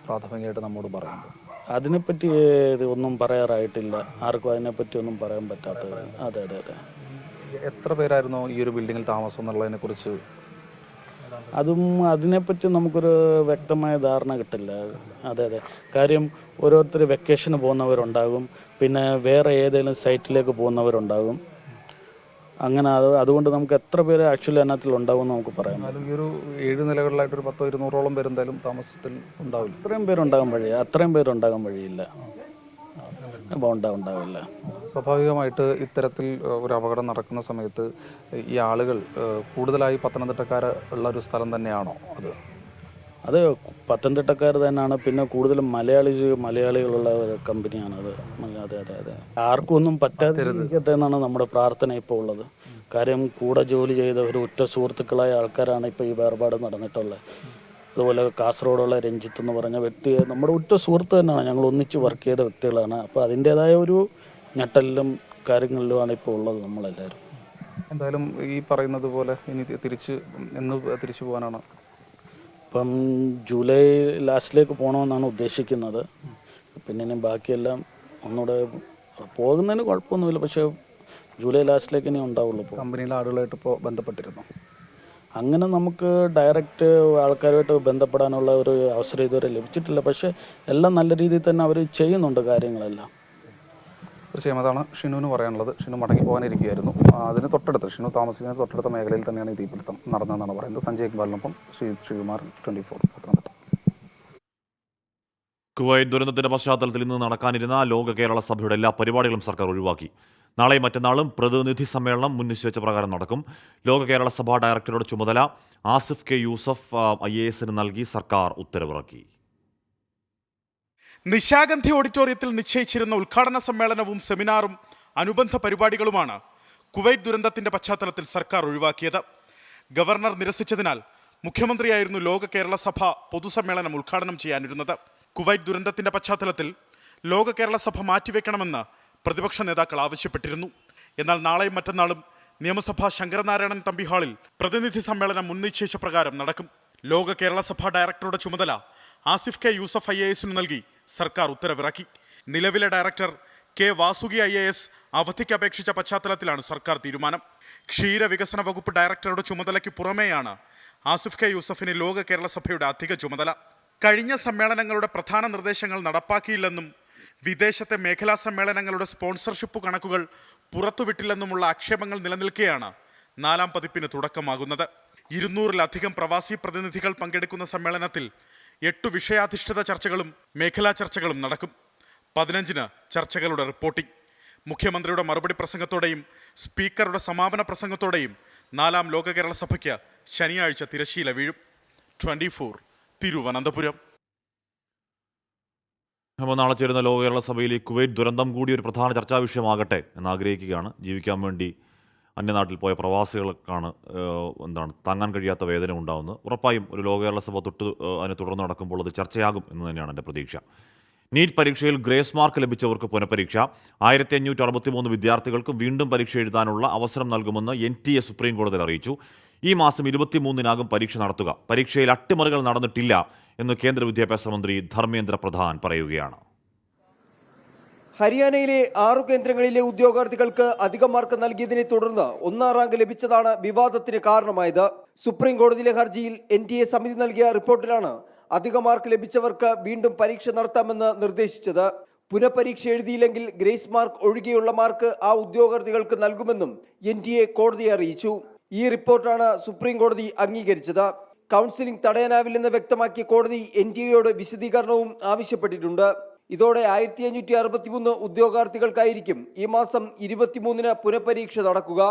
പ്രാഥമികമായിട്ട് നമ്മോട് പറയുന്നത്? അതിനെപ്പറ്റി ഒന്നും പറയാറായിട്ടില്ല. ആർക്കും അതിനെപ്പറ്റി ഒന്നും പറയാൻ പറ്റാത്തത്. അതെ അതെ അതെ. എത്ര പേരായിരുന്നു ഈ ഒരു ബിൽഡിങ്ങിൽ താമസം എന്നുള്ളതിനെ കുറിച്ച്? അതിനെപ്പറ്റി നമുക്കൊരു വ്യക്തമായ ധാരണ കിട്ടില്ല. അതെ അതെ. കാര്യം ഓരോരുത്തർ വെക്കേഷന് പോകുന്നവരുണ്ടാകും, പിന്നെ വേറെ ഏതെങ്കിലും സൈറ്റിലേക്ക് പോകുന്നവരുണ്ടാകും. അങ്ങനെ അതുകൊണ്ട് നമുക്ക് എത്ര പേര് ആക്ച്വലി അതിനകത്തിൽ ഉണ്ടാവും നമുക്ക് പറയാം. ഈ ഒരു 7 നിലകളിലായിട്ട് ഒരു 100-200ഓളം പേര് എന്തായാലും താമസത്തിൽ ഉണ്ടാവില്ല. അത്രയും പേരുണ്ടാകാൻ വഴിയില്ല. ഉണ്ടാവില്ല. സ്വാഭാവികമായിട്ട് ഇത്തരത്തിൽ ഒരു അപകടം നടക്കുന്ന സമയത്ത് ഈ ആളുകൾ കൂടുതലായി പത്തനംതിട്ടക്കാർ ഉള്ള ഒരു സ്ഥലം തന്നെയാണോ അത് പത്തനംതിട്ടക്കാർ തന്നെയാണ്. പിന്നെ കൂടുതലും മലയാളികളുള്ള ഒരു കമ്പനിയാണത്. അതെ അതെ അതെ. ആർക്കും ഒന്നും പറ്റാതിരിക്കട്ടെ എന്നാണ് നമ്മുടെ പ്രാർത്ഥന ഇപ്പോൾ ഉള്ളത്. കാര്യം കൂടെ ജോലി ചെയ്ത ഒരു ഉറ്റ സുഹൃത്തുക്കളായ ആൾക്കാരാണ് ഇപ്പോൾ ഈ വേർപാട് നടന്നിട്ടുള്ളത്. അതുപോലെ കാസർഗോഡുള്ള രഞ്ജിത്ത് എന്ന് പറഞ്ഞ വ്യക്തി നമ്മുടെ ഉറ്റ സുഹൃത്ത് തന്നെയാണ്. ഞങ്ങൾ ഒന്നിച്ച് വർക്ക് ചെയ്ത വ്യക്തികളാണ്. അപ്പോൾ അതിൻ്റേതായ ഒരു ഞെട്ടലിലും കാര്യങ്ങളിലുമാണ് ഇപ്പോൾ ഉള്ളത് നമ്മളെല്ലാവരും. എന്തായാലും ഈ പറയുന്നത് പോലെ ഇനി എന്ന് തിരിച്ചു പോകാനാണ്? ഇപ്പം ജൂലൈ ലാസ്റ്റിലേക്ക് പോകണമെന്നാണ് ഉദ്ദേശിക്കുന്നത്. പിന്നെ ഇനി ബാക്കിയെല്ലാം ഒന്നുകൂടെ പോകുന്നതിന് കുഴപ്പമൊന്നുമില്ല. പക്ഷേ ജൂലൈ ലാസ്റ്റിലേക്ക് ഇനി ഉണ്ടാവുള്ളൂ. ഇപ്പോൾ കമ്പനിയിലെ ആളുകളായിട്ട് ഇപ്പോൾ ബന്ധപ്പെട്ടിരുന്നു? അങ്ങനെ നമുക്ക് ഡയറക്റ്റ് ആൾക്കാരുമായിട്ട് ബന്ധപ്പെടാനുള്ള ഒരു അവസരം ഇതുവരെ ലഭിച്ചിട്ടില്ല. പക്ഷേ എല്ലാം നല്ല രീതിയിൽ തന്നെ അവർ ചെയ്യുന്നുണ്ട് കാര്യങ്ങളെല്ലാം. തീർച്ചയായും അതാണ് ഷിനുവിന് പറയാനുള്ളത്. ഷിനു മടങ്ങി പോകാനിരിക്കുകയായിരുന്നു. അതിന് തൊട്ടടുത്ത് ഷിനു താമസിക്കുന്ന തൊട്ടടുത്ത മേഖലയിൽ തന്നെയാണ് ഈ തീപിടുത്തം നടന്നതെന്നാണ് പറയുന്നത്. സഞ്ജയ് കുമാറിനൊപ്പം ശ്രീകുമാർ, 24 പത്തനംതിട്ട. കുവൈറ്റ് ദുരന്തത്തിന്റെ പശ്ചാത്തലത്തിൽ ഇന്ന് നടക്കാനിരുന്ന ലോക കേരള സഭയുടെ എല്ലാ പരിപാടികളും സർക്കാർ ഒഴിവാക്കി. നാളെയും മറ്റന്നാളും പ്രതിനിധി സമ്മേളനം മുൻ നിശ്ചയിച്ച പ്രകാരം നടക്കും. ലോക കേരള സഭ ഡയറക്ടറുടെ ചുമതല ആസിഫ് കെ യൂസഫ് IAS നൽകി സർക്കാർ ഉത്തരവിറക്കി. നിശാഗന്ധി ഓഡിറ്റോറിയത്തിൽ നിശ്ചയിച്ചിരുന്ന ഉദ്ഘാടന സമ്മേളനവും സെമിനാറും അനുബന്ധ പരിപാടികളുമാണ് കുവൈറ്റ് ദുരന്തത്തിന്റെ പശ്ചാത്തലത്തിൽ സർക്കാർ ഒഴിവാക്കിയത്. ഗവർണർ നിരസിച്ചതിനാൽ മുഖ്യമന്ത്രിയായിരുന്നു ലോക കേരള സഭ പൊതുസമ്മേളനം ഉദ്ഘാടനം ചെയ്യാനിരുന്നത്. കുവൈറ്റ് ദുരന്തത്തിന്റെ പശ്ചാത്തലത്തിൽ ലോക കേരള സഭ മാറ്റിവെക്കണമെന്ന് പ്രതിപക്ഷ നേതാക്കൾ ആവശ്യപ്പെട്ടിരുന്നു. എന്നാൽ നാളെയും മറ്റന്നാളും നിയമസഭാ ശങ്കരനാരായണൻ തമ്പി ഹാളിൽ പ്രതിനിധി സമ്മേളനം മുൻ നിശ്ചയിച്ച പ്രകാരം നടക്കും. ലോക കേരള സഭ ഡയറക്ടറുടെ ചുമതല ആസിഫ് കെ യൂസഫ് IAS നൽകി സർക്കാർ ഉത്തരവിറക്കി. നിലവിലെ ഡയറക്ടർ കെ വാസുകി IAS അവധിക്ക് അപേക്ഷിച്ച പശ്ചാത്തലത്തിലാണ് സർക്കാർ തീരുമാനം. ക്ഷീരവികസന വകുപ്പ് ഡയറക്ടറുടെ ചുമതലയ്ക്ക് പുറമെയാണ് ആസിഫ് കെ യൂസഫിന് ലോക കേരള സഭയുടെ അധിക ചുമതല. കഴിഞ്ഞ സമ്മേളനങ്ങളുടെ പ്രധാന നിർദ്ദേശങ്ങൾ നടപ്പാക്കിയില്ലെന്നും വിദേശത്തെ മേഖലാ സമ്മേളനങ്ങളുടെ സ്പോൺസർഷിപ്പ് കണക്കുകൾ പുറത്തുവിട്ടില്ലെന്നുമുള്ള ആക്ഷേപങ്ങൾ നിലനിൽക്കെയാണ് 4ാം പതിപ്പിന് തുടക്കമാകുന്നത്. 200-ലധികം പ്രവാസി പ്രതിനിധികൾ പങ്കെടുക്കുന്ന സമ്മേളനത്തിൽ 8 വിഷയാധിഷ്ഠിത ചർച്ചകളും മേഖലാ ചർച്ചകളും നടക്കും. 15-ന് ചർച്ചകളുടെ റിപ്പോർട്ടിംഗ്. മുഖ്യമന്ത്രിയുടെ മറുപടി പ്രസംഗത്തോടെയും സ്പീക്കറുടെ സമാപന പ്രസംഗത്തോടെയും 4ാം ലോക കേരള സഭയ്ക്ക് ശനിയാഴ്ച തിരശ്ശീല വീഴും. 24 തിരുവനന്തപുരം. അപ്പോൾ നാളെ ചേരുന്ന ലോക കേരള സഭയിൽ ഈ കുവൈറ്റ് ദുരന്തം കൂടി ഒരു പ്രധാന ചർച്ചാ വിഷയമാകട്ടെ എന്ന് ആഗ്രഹിക്കുകയാണ്. ജീവിക്കാൻ വേണ്ടി അന്യനാട്ടിൽ പോയ പ്രവാസികൾക്കാണ് താങ്ങാൻ കഴിയാത്ത വേദന ഉണ്ടാകുന്നത്. ഉറപ്പായും ഒരു ലോക കേരള സഭ അതിനെ തുടർന്ന് നടക്കുമ്പോൾ അത് ചർച്ചയാകും എന്ന് തന്നെയാണ് എൻ്റെ പ്രതീക്ഷ. നീറ്റ് പരീക്ഷയിൽ ഗ്രേസ് മാർക്ക് ലഭിച്ചവർക്ക് പുനഃപരീക്ഷ. 1563 വിദ്യാർത്ഥികൾക്ക് വീണ്ടും പരീക്ഷ എഴുതാനുള്ള അവസരം നൽകുമെന്ന് NTA സുപ്രീം കോടതിയിൽ അറിയിച്ചു. ഈ മാസം 23-നാകും പരീക്ഷ നടത്തുക. പരീക്ഷയിൽ അട്ടിമറികൾ നടന്നിട്ടില്ല എന്ന് കേന്ദ്ര വിദ്യാഭ്യാസ മന്ത്രി ധർമ്മേന്ദ്ര പ്രധാൻ പറയുകയാണ്. ഹരിയാനയിലെ 6 കേന്ദ്രങ്ങളിലെ ഉദ്യോഗാർത്ഥികൾക്ക് അധിക മാർക്ക് നൽകിയതിനെ തുടർന്ന് 1ാം റാങ്ക് ലഭിച്ചതാണ് വിവാദത്തിന് കാരണമായത്. സുപ്രീം കോടതിയിലെ ഹർജിയിൽ NTA സമിതി നൽകിയ റിപ്പോർട്ടിലാണ് അധിക മാർക്ക് ലഭിച്ചവർക്ക് വീണ്ടും പരീക്ഷ നടത്താമെന്ന് നിർദ്ദേശിച്ചത്. പുനഃപരീക്ഷ എഴുതിയില്ലെങ്കിൽ ഗ്രേസ് മാർക്ക് ഒഴികെയുള്ള മാർക്ക് ആ ഉദ്യോഗാർത്ഥികൾക്ക് നൽകുമെന്നും NTA കോടതിയെ അറിയിച്ചു. ഈ റിപ്പോർട്ടാണ് സുപ്രീം കോടതി അംഗീകരിച്ചത്. കൗൺസിലിംഗ് തടയാനാവില്ലെന്ന് വ്യക്തമാക്കിയ കോടതി NTA വിശദീകരണവും ആവശ്യപ്പെട്ടിട്ടുണ്ട്. ഇതോടെ 1563 ഉദ്യോഗാർത്ഥികൾക്കായിരിക്കും ഈ മാസം 23-ന് പുനഃപരീക്ഷ നടക്കുക.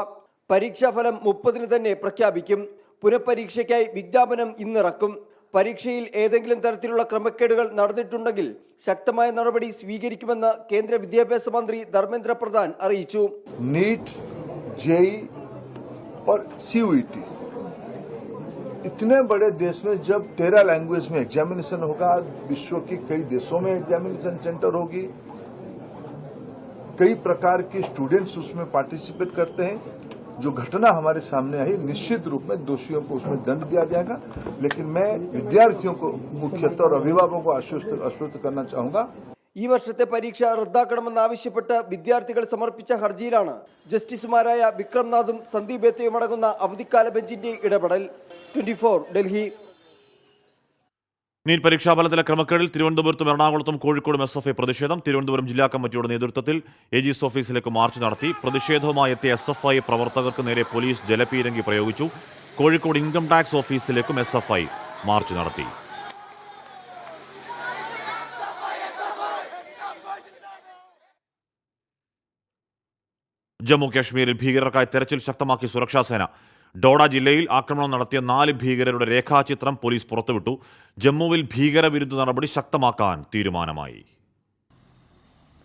പരീക്ഷാഫലം 30-ന് തന്നെ പ്രഖ്യാപിക്കും. പുനഃപരീക്ഷയ്ക്കായി വിജ്ഞാപനം ഇന്നിറക്കും. പരീക്ഷയിൽ ഏതെങ്കിലും തരത്തിലുള്ള ക്രമക്കേടുകൾ നടന്നിട്ടുണ്ടെങ്കിൽ ശക്തമായ നടപടി സ്വീകരിക്കുമെന്ന് കേന്ദ്ര വിദ്യാഭ്യാസ മന്ത്രി ധർമ്മേന്ദ്ര പ്രധാൻ അറിയിച്ചു. नीट, जेई और सीयूईटी इतने बड़े देश में जब 13 लैंग्वेज में एग्जामिनेशन होगा, विश्व के कई देशों में एग्जामिनेशन सेंटर होगी, कई प्रकार के स्टूडेंट्स उसमें पार्टिसिपेट करते हैं. जो घटना हमारे सामने आई, निश्चित रूप में दोषियों को उसमें दंड दिया जाएगा. लेकिन मैं विद्यार्थियों को मुख्यतः और अभिभावकों को आश्वस्त करना चाहूंगा. ഈ വർഷത്തെ പരീക്ഷ റദ്ദാക്കണമെന്നാവശ്യപ്പെട്ട് വിദ്യാർത്ഥികൾ സമർപ്പിച്ച ഹർജിയിലാണ് ജസ്റ്റിസുമാരായ വിക്രംനാഥും സന്ദീപ് ബേത്തയും അടങ്ങുന്ന അവധിക്കാല ബെഞ്ചിന്റെ ഇടപെടൽ. 24 ഡൽഹി. നീറ്റ് പരീക്ഷാഫലത്തിലെ ക്രമക്കേടിൽ തിരുവനന്തപുരത്തും എറണാകുളത്തും കോഴിക്കോടും SFI പ്രതിഷേധം. തിരുവനന്തപുരം ജില്ലാ കമ്മിറ്റിയുടെ നേതൃത്വത്തിൽ AG's ഓഫീസിലേക്ക് മാർച്ച് നടത്തി. പ്രതിഷേധവുമായി എത്തിയ SFI പ്രവർത്തകർക്ക് നേരെ പോലീസ് ജലപീരങ്കി പ്രയോഗിച്ചു. കോഴിക്കോട് ഇൻകം ടാക്സ് ഓഫീസിലേക്കും SFI മാർച്ച് നടത്തി. ജമ്മു കാശ്മീരിൽ ഭീകരർക്കായി തെരച്ചിൽ ശക്തമാക്കി സുരക്ഷാസേന. ഡോഡ ജില്ലയിൽ ആക്രമണം നടത്തിയ 4 ഭീകരരുടെ രേഖാചിത്രം പോലീസ് പുറത്തുവിട്ടു. ജമ്മുവിൽ ഭീകരവിരുദ്ധ നടപടി ശക്തമാക്കാൻ തീരുമാനമായി.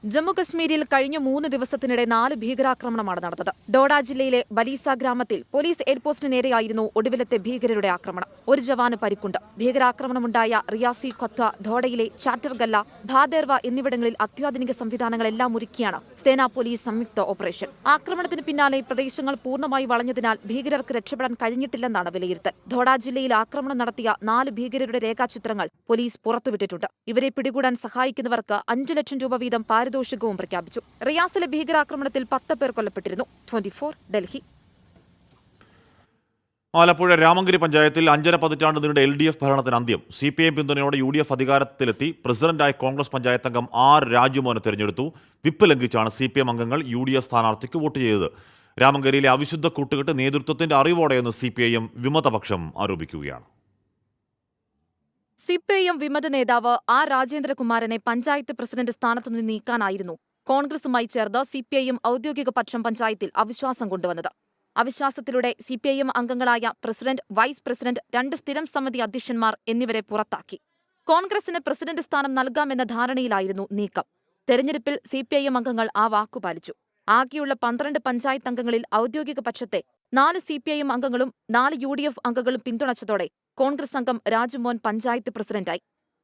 ജമ്മുകശ്മീരിൽ കഴിഞ്ഞ 3 ദിവസത്തിനിടെ 4 ഭീകരാക്രമണമാണ് നടന്നത്. ഡോഡ ജില്ലയിലെ ബലീസ ഗ്രാമത്തിൽ പോലീസ് എയർപോസ്റ്റിന് നേരെയായിരുന്നു ഒടുവിലത്തെ ഭീകരരുടെ ആക്രമണം. ഒരു ജവാന് പരിക്കുണ്ട്. ഭീകരാക്രമണമുണ്ടായ റിയാസി ഖത്വ, ധോഡയിലെ ചാറ്റർഗല്ല, ഭാദേർവ എന്നിവിടങ്ങളിൽ അത്യാധുനിക സംവിധാനങ്ങളെല്ലാം ഒരുക്കിയാണ് സേനാ പോലീസ് സംയുക്ത ഓപ്പറേഷൻ. ആക്രമണത്തിന് പിന്നാലെ പ്രദേശങ്ങൾ പൂർണ്ണമായി വളഞ്ഞതിനാൽ ഭീകരർക്ക് രക്ഷപ്പെടാൻ കഴിഞ്ഞിട്ടില്ലെന്നാണ് വിലയിരുത്തൽ. ധോഡ ജില്ലയിൽ ആക്രമണം നടത്തിയ 4 ഭീകരരുടെ രേഖാചിത്രങ്ങൾ പോലീസ് പുറത്തുവിട്ടിട്ടുണ്ട്. ഇവരെ പിടികൂടാൻ സഹായിക്കുന്നവർക്ക് 5 ലക്ഷം രൂപ വീതം പാരിതോഷികവും പ്രഖ്യാപിച്ചു. റിയാസിലെ ഭീകരാക്രമണത്തിൽ 10 പേർ കൊല്ലപ്പെട്ടിരുന്നു. 24 ഡൽഹി. ആലപ്പുഴ രാമങ്കരി പഞ്ചായത്തിൽ 5.5 പതിറ്റാണ്ട് നീണ്ട LDF ഭരണത്തിന് അന്ത്യം. CPIM പിന്തുണയോടെ UDF അധികാരത്തിലെത്തി. പ്രസിഡന്റായി കോൺഗ്രസ് പഞ്ചായത്ത് അംഗം R രാജുമോനെ തെരഞ്ഞെടുത്തു. വിപ്പ് ലംഘിച്ചാണ് CPM അംഗങ്ങൾ UDF സ്ഥാനാർത്ഥിക്ക് വോട്ട് ചെയ്തത്. രാമങ്കരിയിലെ അവിശുദ്ധ കൂട്ടുകെട്ട് നേതൃത്വത്തിന്റെ അറിവോടെയെന്ന് CPIM വിമതപക്ഷം ആരോപിക്കുകയാണ്. CPIM വിമത നേതാവ് R രാജേന്ദ്രകുമാരനെ പഞ്ചായത്ത് പ്രസിഡന്റ് സ്ഥാനത്തുനിന്ന് നീക്കാനായിരുന്നു കോൺഗ്രസുമായി ചേർന്ന് CPIM ഔദ്യോഗിക പക്ഷം പഞ്ചായത്തിൽ അവിശ്വാസം കൊണ്ടുവന്നത്. അവിശ്വാസത്തിലൂടെ CPIM അംഗങ്ങളായ പ്രസിഡന്റ്, വൈസ് പ്രസിഡന്റ്, 2 സ്ഥിരം സമിതി അധ്യക്ഷന്മാർ എന്നിവരെ പുറത്താക്കി. കോൺഗ്രസിന് പ്രസിഡന്റ് സ്ഥാനം നൽകാമെന്ന ധാരണയിലായിരുന്നു നീക്കം. തെരഞ്ഞെടുപ്പിൽ CPIM അംഗങ്ങൾ ആ വാക്കുപാലിച്ചു. ആകെയുള്ള 12 പഞ്ചായത്ത് അംഗങ്ങളിൽ ഔദ്യോഗിക പക്ഷത്തെ 4 CPIM അംഗങ്ങളും 4 UDF അംഗങ്ങളും പിന്തുണച്ചതോടെ കോൺഗ്രസ് അംഗം രാജുമോൻ പഞ്ചായത്ത് പ്രസിഡന്റായി.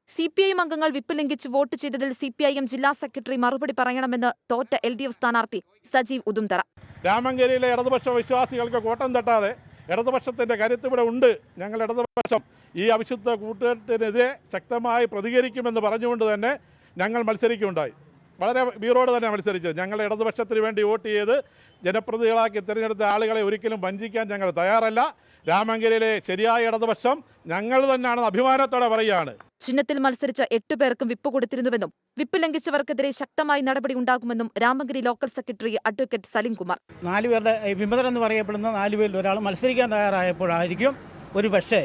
CPIM അംഗങ്ങൾ വിപ്പ് ലംഘിച്ച് വോട്ട് ചെയ്തതിൽ CPIM ജില്ലാ സെക്രട്ടറി മറുപടി പറയണമെന്ന് തോറ്റ LDF സ്ഥാനാർത്ഥി സജീവ് ഉദുംതറ. രാമങ്കരിയിലെ ഇടതുപക്ഷ വിശ്വാസികൾക്ക് കോട്ടം തട്ടാതെ ഇടതുപക്ഷത്തിന്റെ കരുത്ത് ഇവിടെ ഉണ്ട്. ഞങ്ങൾ ഇടതുപക്ഷം ഈ അവിശുദ്ധ കൂട്ടുകെട്ടിനെതിരെ ശക്തമായി പ്രതികരിക്കുമെന്ന് പറഞ്ഞുകൊണ്ട് തന്നെ ഞങ്ങൾ മത്സരിക്കുകയുണ്ടായി. വളരെ വീറോട് തന്നെ മത്സരിച്ചത്. ഞങ്ങൾ ഇടതുപക്ഷത്തിന് വേണ്ടി വോട്ട് ചെയ്ത് ജനപ്രതിനിധികളാക്കി തിരഞ്ഞെടുത്ത ആളുകളെ ഒരിക്കലും വഞ്ചിക്കാൻ ഞങ്ങൾ തയ്യാറല്ല. രാമങ്കരിയിലെ ശരിയായ ഇടതുപക്ഷം ഞങ്ങൾ തന്നെയാണെന്ന് അഭിമാനത്തോടെ പറയുകയാണ്. ചിഹ്നത്തിൽ മത്സരിച്ച 8 പേർക്കും വിപ്പ് കൊടുത്തിരുന്നുവെന്നും വിപ്പ് ലംഘിച്ചവർക്കെതിരെ ശക്തമായി നടപടി ഉണ്ടാകുമെന്നും Ramankari local secretary advocate Salimkumar. 4 പേരുടെ വിമതരെന്ന് പറയപ്പെടുന്ന 4 പേരിൽ ഒരാൾ മത്സരിക്കാൻ തയ്യാറായപ്പോഴായിരിക്കും ഒരു പക്ഷേ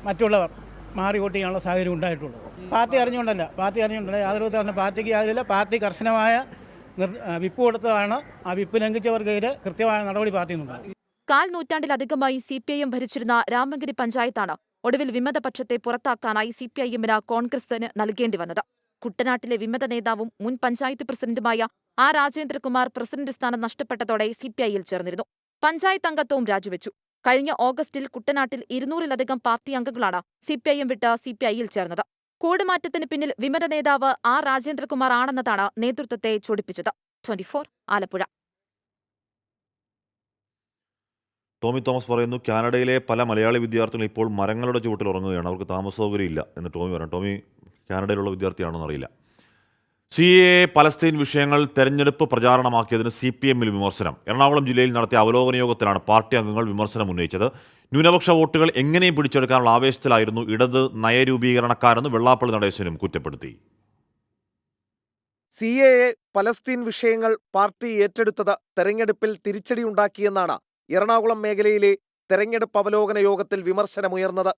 മറ്റുള്ളവർ മാറി വോട്ട് ചെയ്യാനുള്ള സാഹചര്യം ഉണ്ടായിട്ടുള്ളത്. പാർട്ടി അറിഞ്ഞുകൊണ്ടല്ല യാതൊരു തവണ പാർട്ടിക്ക് യാതൊരില്ല. പാർട്ടി കർശനമായ വിപ്പ് കൊടുത്തതാണ്. ആ വിപ്പ് ലംഘിച്ചവർക്കെതിരെ കൃത്യമായ നടപടി പാർട്ടി ഉണ്ടാകും. 4 നൂറ്റാണ്ടിലധികമായി CPIM ഭരിച്ചിരുന്ന രാമങ്കരി പഞ്ചായത്താണ് ഒടുവിൽ വിമതപക്ഷത്തെ പുറത്താക്കാനായി CPIMന് കോൺഗ്രസിന് നൽകേണ്ടി വന്നത്. കുട്ടനാട്ടിലെ വിമത നേതാവും മുൻ പഞ്ചായത്ത് പ്രസിഡന്റുമായ R രാജേന്ദ്രകുമാർ പ്രസിഡന്റ് സ്ഥാനം നഷ്ടപ്പെട്ടതോടെ CPIയിൽ ചേർന്നിരുന്നു. പഞ്ചായത്ത് അംഗത്വവും രാജിവെച്ചു. കഴിഞ്ഞ ഓഗസ്റ്റിൽ കുട്ടനാട്ടിൽ 200-ലധികം പാർട്ടി അംഗങ്ങളാണ് CPIM വിട്ട് CPIയിൽ ചേർന്നത്. കൂടുമാറ്റത്തിന് പിന്നിൽ വിമത നേതാവ് R രാജേന്ദ്രകുമാർ ആണെന്നതാണ് നേതൃത്വത്തെ ചൊടിപ്പിച്ചത്. 24 ആലപ്പുഴ. ടോമി തോമസ് പറയുന്നു, കാനഡയിലെ പല മലയാളി വിദ്യാർത്ഥികൾ ഇപ്പോൾ മരങ്ങളുടെ ചുവട്ടിൽ ഉറങ്ങുകയാണ്. അവർക്ക് താമസ സൗകര്യം ഇല്ല എന്ന് ടോമി പറഞ്ഞു. ടോമി കാനഡയിലുള്ള വിദ്യാർത്ഥിയാണെന്ന് അറിയില്ല. CAA പലസ്തീൻ വിഷയങ്ങൾ തെരഞ്ഞെടുപ്പ് പ്രചാരണമാക്കിയതിന് CPMൽ വിമർശനം. എറണാകുളം ജില്ലയിൽ നടത്തിയ അവലോകന യോഗത്തിലാണ് പാർട്ടി അംഗങ്ങൾ വിമർശനം ഉന്നയിച്ചത്. ന്യൂനപക്ഷ വോട്ടുകൾ എങ്ങനെയും പിടിച്ചെടുക്കാനുള്ള ആവേശത്തിലായിരുന്നു ഇടത് നയരൂപീകരണക്കാരെന്ന് വെള്ളാപ്പള്ളി നടേശനും കുറ്റപ്പെടുത്തി. CAA പലസ്തീൻ വിഷയങ്ങൾ പാർട്ടി ഏറ്റെടുത്തത് തെരഞ്ഞെടുപ്പിൽ തിരിച്ചടിയുണ്ടാക്കിയെന്നാണ് എറണാകുളം മേഖലയിലെ തെരഞ്ഞെടുപ്പ് അവലോകന യോഗത്തിൽ വിമർശനമുയർന്നത്.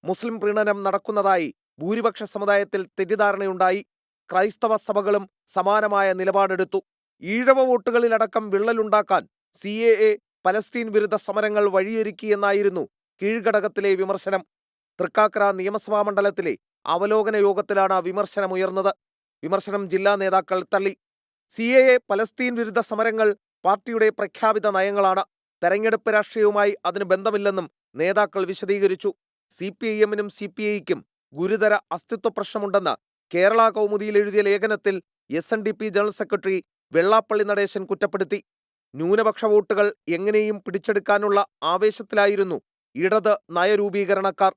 മുസ്ലിം പ്രീണനം നടക്കുന്നതായി ഭൂരിപക്ഷ സമുദായത്തിൽ തെറ്റിദ്ധാരണയുണ്ടായി. ക്രൈസ്തവ സഭകളും സമാനമായ നിലപാടെടുത്തു. ഈഴവ വോട്ടുകളിലടക്കം വിള്ളലുണ്ടാക്കാൻ CAA പലസ്തീൻ വിരുദ്ധ സമരങ്ങൾ വഴിയൊരുക്കിയെന്നായിരുന്നു കീഴ്ഘടകത്തിലെ വിമർശനം. തൃക്കാക്കര നിയമസഭാ മണ്ഡലത്തിലെ അവലോകന യോഗത്തിലാണ് വിമർശനമുയർന്നത്. വിമർശനം ജില്ലാ നേതാക്കൾ തള്ളി. CAA പലസ്തീൻ വിരുദ്ധ സമരങ്ങൾ പാർട്ടിയുടെ പ്രഖ്യാപിത നയങ്ങളാണ്. തെരഞ്ഞെടുപ്പ് രാഷ്ട്രീയവുമായി അതിന് ബന്ധമില്ലെന്നും നേതാക്കൾ വിശദീകരിച്ചു. CPIM-നും CPI-ക്കും ഗുരുതര അസ്തിത്വ പ്രശ്നമുണ്ടെന്ന് കേരള കൗമുദിയിൽ എഴുതിയ ലേഖനത്തിൽ SNDP general secretary Vellappally Natesan കുറ്റപ്പെടുത്തി. ന്യൂനപക്ഷ വോട്ടുകൾ എങ്ങനെയും പിടിച്ചെടുക്കാനുള്ള ആവേശത്തിലായിരുന്നു ഇടത് നയരൂപീകരണക്കാർ.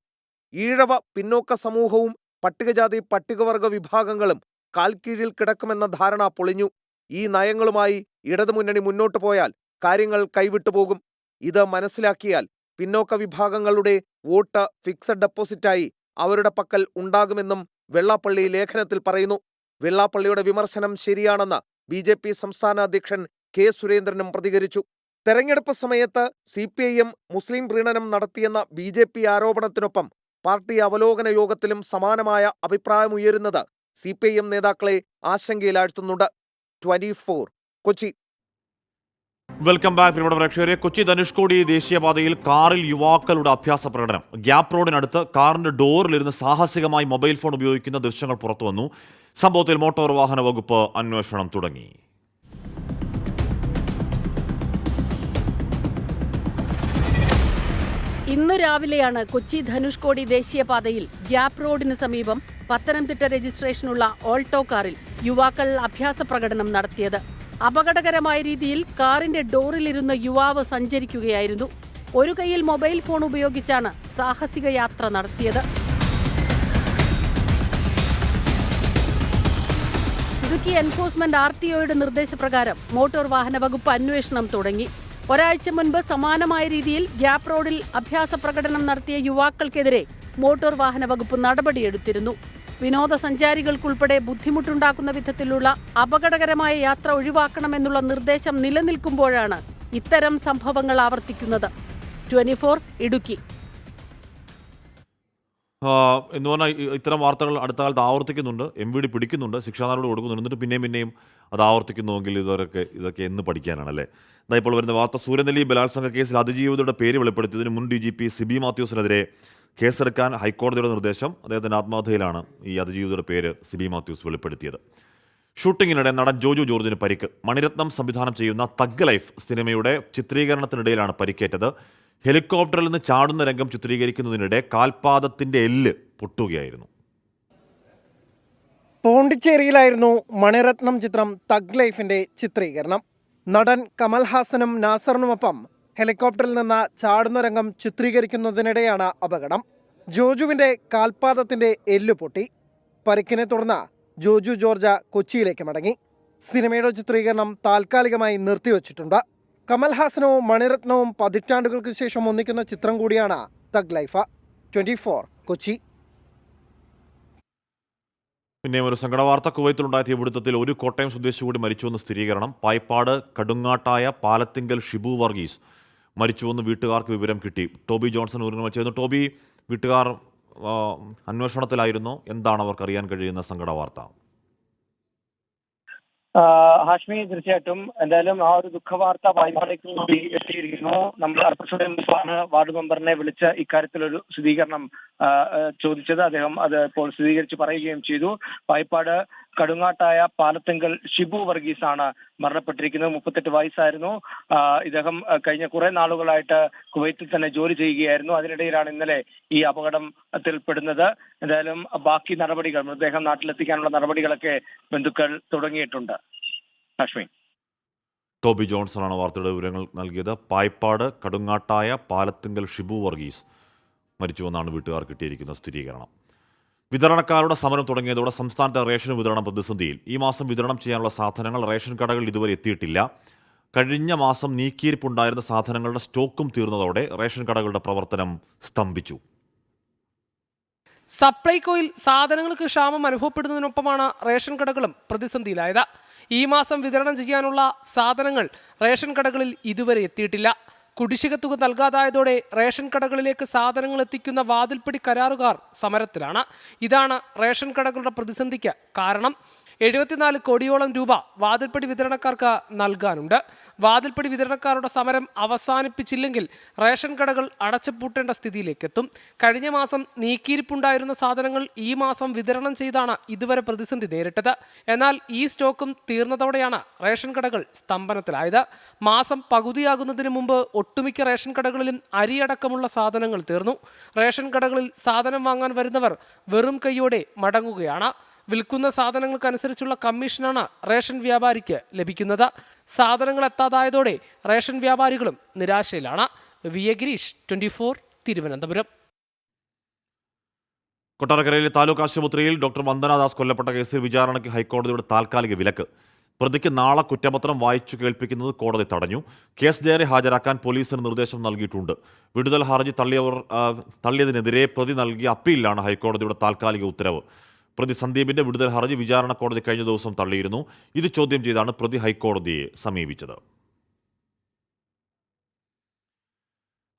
ഈഴവ പിന്നോക്ക സമൂഹവും പട്ടികജാതി പട്ടികവർഗ വിഭാഗങ്ങളും കാൽക്കീഴിൽ കിടക്കുമെന്ന ധാരണ പൊളിഞ്ഞു. ഈ നയങ്ങളുമായി ഇടതുമുന്നണി മുന്നോട്ടു പോയാൽ കാര്യങ്ങൾ കൈവിട്ടുപോകും. ഇത് മനസ്സിലാക്കിയാൽ പിന്നോക്ക വിഭാഗങ്ങളുടെ വോട്ട് ഫിക്സഡ് ഡെപ്പോസിറ്റായി അവരുടെ പക്കൽ ഉണ്ടാകുമെന്നും വെള്ളാപ്പള്ളി ലേഖനത്തിൽ പറയുന്നു. വെള്ളാപ്പള്ളിയുടെ വിമർശനം ശരിയാണെന്ന് BJP സംസ്ഥാന അധ്യക്ഷൻ K. സുരേന്ദ്രനും പ്രതികരിച്ചു. തെരഞ്ഞെടുപ്പ് സമയത്ത് CPIM മുസ്ലിം പ്രീണനം നടത്തിയെന്ന BJP ആരോപണത്തിനൊപ്പം പാർട്ടി അവലോകന യോഗത്തിലും സമാനമായ അഭിപ്രായമുയരുന്നത് CPIM നേതാക്കളെ ആശങ്കയിലാഴ്ത്തുന്നുണ്ട്. 24 കൊച്ചി. വെൽക്കം ബാക്ക് പ്രിയപ്പെട്ട പ്രേക്ഷകരെ. കൊച്ചി ധനുഷ്കോടി ദേശീയപാതയിൽ കാറിൽ യുവാക്കളുടെ അഭ്യാസ പ്രകടനം. ഗ്യാപ് റോഡിനടുത്ത് കാറിന്റെ ഡോറിലിരുന്ന് സാഹസികമായി മൊബൈൽ ഫോൺ ഉപയോഗിക്കുന്ന ദൃശ്യങ്ങൾ പുറത്തുവന്നു. സംഭവത്തിൽ മോട്ടോർ വാഹന വകുപ്പ് അന്വേഷണം തുടങ്ങി. ഇന്നു രാവിലെയാണ് കൊച്ചി ധനുഷ്കോടി ദേശീയപാതയിൽ ഗ്യാപ് റോഡിന് സമീപം പത്തനംതിട്ട രജിസ്ട്രേഷനുള്ള ഓൾട്ടോ കാറിൽ യുവാക്കൾ അഭ്യാസ പ്രകടനം നടത്തിയത്. അപകടകരമായ രീതിയിൽ കാറിന്റെ ഡോറിലിരുന്ന യുവാവ് സഞ്ചരിക്കുകയായിരുന്നു. ഒരു കൈയിൽ മൊബൈൽ ഫോൺ ഉപയോഗിച്ചാണ് സാഹസിക യാത്ര നടത്തിയത്. ഇടുക്കി എൻഫോഴ്സ്മെന്റ് RTOയുടെ നിർദ്ദേശപ്രകാരം മോട്ടോർ വാഹന വകുപ്പ് അന്വേഷണം തുടങ്ങി. ഒരാഴ്ച മുൻപ് സമാനമായ രീതിയിൽ ഗ്യാപ് റോഡിൽ അഭ്യാസ പ്രകടനം നടത്തിയ യുവാക്കൾക്കെതിരെ മോട്ടോർ വാഹന വകുപ്പ് നടപടിയെടുത്തിരുന്നു. വിനോദസഞ്ചാരികൾക്കുൾപ്പെടെ ബുദ്ധിമുട്ടുണ്ടാക്കുന്ന വിധത്തിലുള്ള അപകടകരമായ യാത്ര ഒഴിവാക്കണമെന്നുള്ള നിർദ്ദേശം നിലനിൽക്കുമ്പോഴാണ് ഇത്തരം സംഭവങ്ങൾ ആവർത്തിക്കുന്നത്. 24 ഇടുക്കി. എന്ന് പറഞ്ഞാൽ ഇത്തരം വാർത്തകൾ അടുത്ത കാലത്ത് ആവർത്തിക്കുന്നുണ്ട്. MVD പിടിക്കുന്നുണ്ട്, ശിക്ഷാ നടപടി കൊടുക്കുന്നുണ്ട്. എന്നിട്ട് പിന്നെയും അത് ആവർത്തിക്കുന്നുവെങ്കിൽ ഇതൊക്കെ എന്ന് പഠിക്കാനാണ് അല്ലേ? ഇപ്പോൾ വരുന്ന വാർത്ത, സൂര്യനെല്ലി ബലാത്സംഗ കേസിൽ അതിജീവിതയുടെ പേര് വെളിപ്പെടുത്തിയതിന് മുൻ DGP സിബി മാത്യൂസിനെതിരെ കേസെടുക്കാൻ ഹൈക്കോടതിയുടെ നിർദ്ദേശം. അദ്ദേഹത്തിൻ്റെ ആത്മകഥയിലാണ് ഈ അതിജീവിതയുടെ പേര് സിബി മാത്യൂസ് വെളിപ്പെടുത്തിയത്. ഷൂട്ടിങ്ങിനിടെ നടൻ ജോജു ജോർജിന് പരിക്ക്. മണിരത്നം സംവിധാനം ചെയ്യുന്ന തഗ് ലൈഫ് സിനിമയുടെ ചിത്രീകരണത്തിനിടയിലാണ് പരിക്കേറ്റത്. ഹെലികോപ്റ്ററിൽ നിന്ന് ചാടുന്ന രംഗം ചിത്രീകരിക്കുന്നതിനിടെ കാൽപാദത്തിന്റെ എല്ല് പൊട്ടുകയായിരുന്നു. പോണ്ടിച്ചേരിയിലായിരുന്നു മണിരത്നം ചിത്രം തഗ് ലൈഫിന്റെ ചിത്രീകരണം. നടൻ കമൽഹാസനും നാസറിനുമൊപ്പം ഹെലികോപ്റ്ററിൽ നിന്ന് ചാടുന്ന രംഗം ചിത്രീകരിക്കുന്നതിനിടെയാണ് അപകടം. ജോജുവിന്റെ കാൽപാദത്തിന്റെ എല്ല് പൊട്ടി. പരിക്കിനെ തുടർന്ന് ജോജു ജോർജ് കൊച്ചിയിലേക്ക് മടങ്ങി. സിനിമയുടെ ചിത്രീകരണം താൽക്കാലികമായി നിർത്തിവച്ചിട്ടുണ്ട്. കമൽഹാസനവും മണിരത്നവും പതിറ്റാണ്ടുകൾക്ക് ശേഷം ഒന്നിക്കുന്ന ചിത്രം കൂടിയാണ് തഗ് ലൈഫ്. 24 കൊച്ചി. പിന്നെ ഒരു സങ്കടവാർത്ത, കുവൈത്തിലുണ്ടായ തീപിടുത്തത്തിൽ ഒരു കോട്ടയം സ്വദേശി കൂടി മരിച്ചുവെന്ന് സ്ഥിരീകരണം. പായിപ്പാട് കടുങ്ങാട്ടായ പാലത്തിങ്കൽ ഷിബു വർഗീസ് മരിച്ചുവെന്ന് വീട്ടുകാർക്ക് വിവരം കിട്ടി. ടോബി ജോൺസൺ ഊരിന് ചേർന്നു. ടോബി, വീട്ടുകാർ അന്വേഷണത്തിലായിരുന്നു. എന്താണ് അവർക്ക് അറിയാൻ കഴിയുന്ന സങ്കടവാർത്ത? ഹാഷ്മി, തീർച്ചയായിട്ടും എന്തായാലും ആ ഒരു ദുഃഖവാർത്ത പായിപ്പാടേക്ക് കൂടി എത്തിയിരിക്കുന്നു. നമ്മൾ അല്പസമയം മുമ്പാണ് വാർഡ് മെമ്പറിനെ വിളിച്ച് ഇക്കാര്യത്തിലൊരു സ്ഥിരീകരണം ചോദിച്ചത്. അദ്ദേഹം അത് ഇപ്പോൾ സ്ഥിരീകരിച്ച് പറയുകയും ചെയ്തു. പായിപ്പാട് കടുങ്ങാട്ടായ പാലത്തിങ്കൽ ഷിബു വർഗീസ് ആണ് മരണപ്പെട്ടിരിക്കുന്നത്. 38 വയസ്സായിരുന്നു. ഇദ്ദേഹം കഴിഞ്ഞ കുറെ നാളുകളായിട്ട് കുവൈത്തിൽ തന്നെ ജോലി ചെയ്യുകയായിരുന്നു. അതിനിടയിലാണ് ഇന്നലെ ഈ അപകടത്തിൽപ്പെടുന്നത്. എന്തായാലും ബാക്കി നടപടികൾ, മൃതദേഹം നാട്ടിലെത്തിക്കാനുള്ള നടപടികളൊക്കെ ബന്ധുക്കൾ തുടങ്ങിയിട്ടുണ്ട്. ലക്ഷ്മി. ടോബി ജോൺസണാണ് വാർത്തയുടെ വിവരങ്ങൾ നൽകിയത്. പായിപ്പാട് കടുങ്ങാട്ടായ പാലത്തിങ്കൽ ഷിബു വർഗീസ് മരിച്ചുവെന്നാണ് വീട്ടുകാർ കിട്ടിയിരിക്കുന്ന സ്ഥിരീകരണം. വിതരണക്കാരുടെ സമരം തുടങ്ങിയതോടെ സംസ്ഥാനത്തെ റേഷൻ വിതരണം പ്രതിസന്ധിയിൽ. ഈ മാസം വിതരണം ചെയ്യാനുള്ള സാധനങ്ങൾ റേഷൻ കടകളിൽ ഇതുവരെ എത്തിയിട്ടില്ല. കഴിഞ്ഞ മാസം നീക്കിയിരിപ്പുണ്ടായിരുന്ന സാധനങ്ങളുടെ സ്റ്റോക്കും തീർന്നതോടെ റേഷൻ കടകളുടെ പ്രവർത്തനം സ്തംഭിച്ചു. സപ്ലൈകോയിൽ സാധനങ്ങൾക്ക് ക്ഷാമം അനുഭവപ്പെടുന്നതിനൊപ്പമാണ് റേഷൻ കടകളും പ്രതിസന്ധിയിലായത്. ഈ മാസം വിതരണം ചെയ്യാനുള്ള സാധനങ്ങൾ റേഷൻ കടകളിൽ ഇതുവരെ എത്തിയിട്ടില്ല. കുടിശ്ശിക തുക നൽകാതായതോടെ റേഷൻ കടകളിലേക്ക് സാധനങ്ങൾ എത്തിക്കുന്ന വാതിൽപ്പടി കരാറുകാർ സമരത്തിലാണ്. ഇതാണ് റേഷൻ കടകളുടെ പ്രതിസന്ധിക്ക് കാരണം. 74 കോടിയോളം രൂപ വാതിൽപ്പടി വിതരണക്കാർക്ക് നൽകാനുണ്ട്. വാതിൽപ്പടി വിതരണക്കാരുടെ സമരം അവസാനിപ്പിച്ചില്ലെങ്കിൽ റേഷൻ കടകൾ അടച്ചുപൂട്ടേണ്ട സ്ഥിതിയിലേക്കെത്തും. കഴിഞ്ഞ മാസം നീക്കിയിരിപ്പുണ്ടായിരുന്ന സാധനങ്ങൾ ഈ മാസം വിതരണം ചെയ്താണ് ഇതുവരെ പ്രതിസന്ധി നേരിട്ടത്. എന്നാൽ ഈ സ്റ്റോക്കും തീർന്നതോടെയാണ് റേഷൻ കടകൾ സ്തംഭനത്തിലായത്. മാസം പകുതിയാകുന്നതിന് മുമ്പ് ഒട്ടുമിക്ക റേഷൻ കടകളിലും അരിയടക്കമുള്ള സാധനങ്ങൾ തീർന്നു. റേഷൻ കടകളിൽ സാധനം വാങ്ങാൻ വരുന്നവർ വെറും കൈയോടെ മടങ്ങുകയാണ്. വിൽക്കുന്ന സാധനങ്ങൾക്കനുസരിച്ചുള്ള കമ്മീഷനാണ് റേഷൻ വ്യാപാരിക്ക് ലഭിക്കുന്നത്. സാധനങ്ങൾ എത്താതായതോടെ റേഷൻ വ്യാപാരികളും നിരാശയിലാണ്. V A Girish, 24 Thiruvananthapuram. കൊട്ടാരക്കരയിലെ താലൂക്ക് ആശുപത്രിയിൽ ഡോക്ടർ വന്ദനാദാസ് കൊല്ലപ്പെട്ട കേസിൽ വിചാരണയ്ക്ക് ഹൈക്കോടതിയുടെ താൽക്കാലിക വിലക്ക്. പ്രതിക്ക് നാളെ കുറ്റപത്രം വായിച്ചു കേൾപ്പിക്കുന്നത് കോടതി തടഞ്ഞു. കേസ് ഡയറി ഹാജരാക്കാൻ പോലീസിന് നിർദ്ദേശം നൽകിയിട്ടുണ്ട്. വിടുതൽ ഹർജി തള്ളിയതിനെതിരെ പ്രതി നൽകിയ അപ്പീലിലാണ് ഹൈക്കോടതിയുടെ താൽക്കാലിക ഉത്തരവ്. പ്രതി സന്ദീപിന്റെ വിടുതൽ ഹർജി വിചാരണ കോടതി കഴിഞ്ഞ ദിവസം തള്ളിയിരുന്നു. ഇത് ചോദ്യം ചെയ്താണ് പ്രതി ഹൈക്കോടതിയെ സമീപിച്ചത്.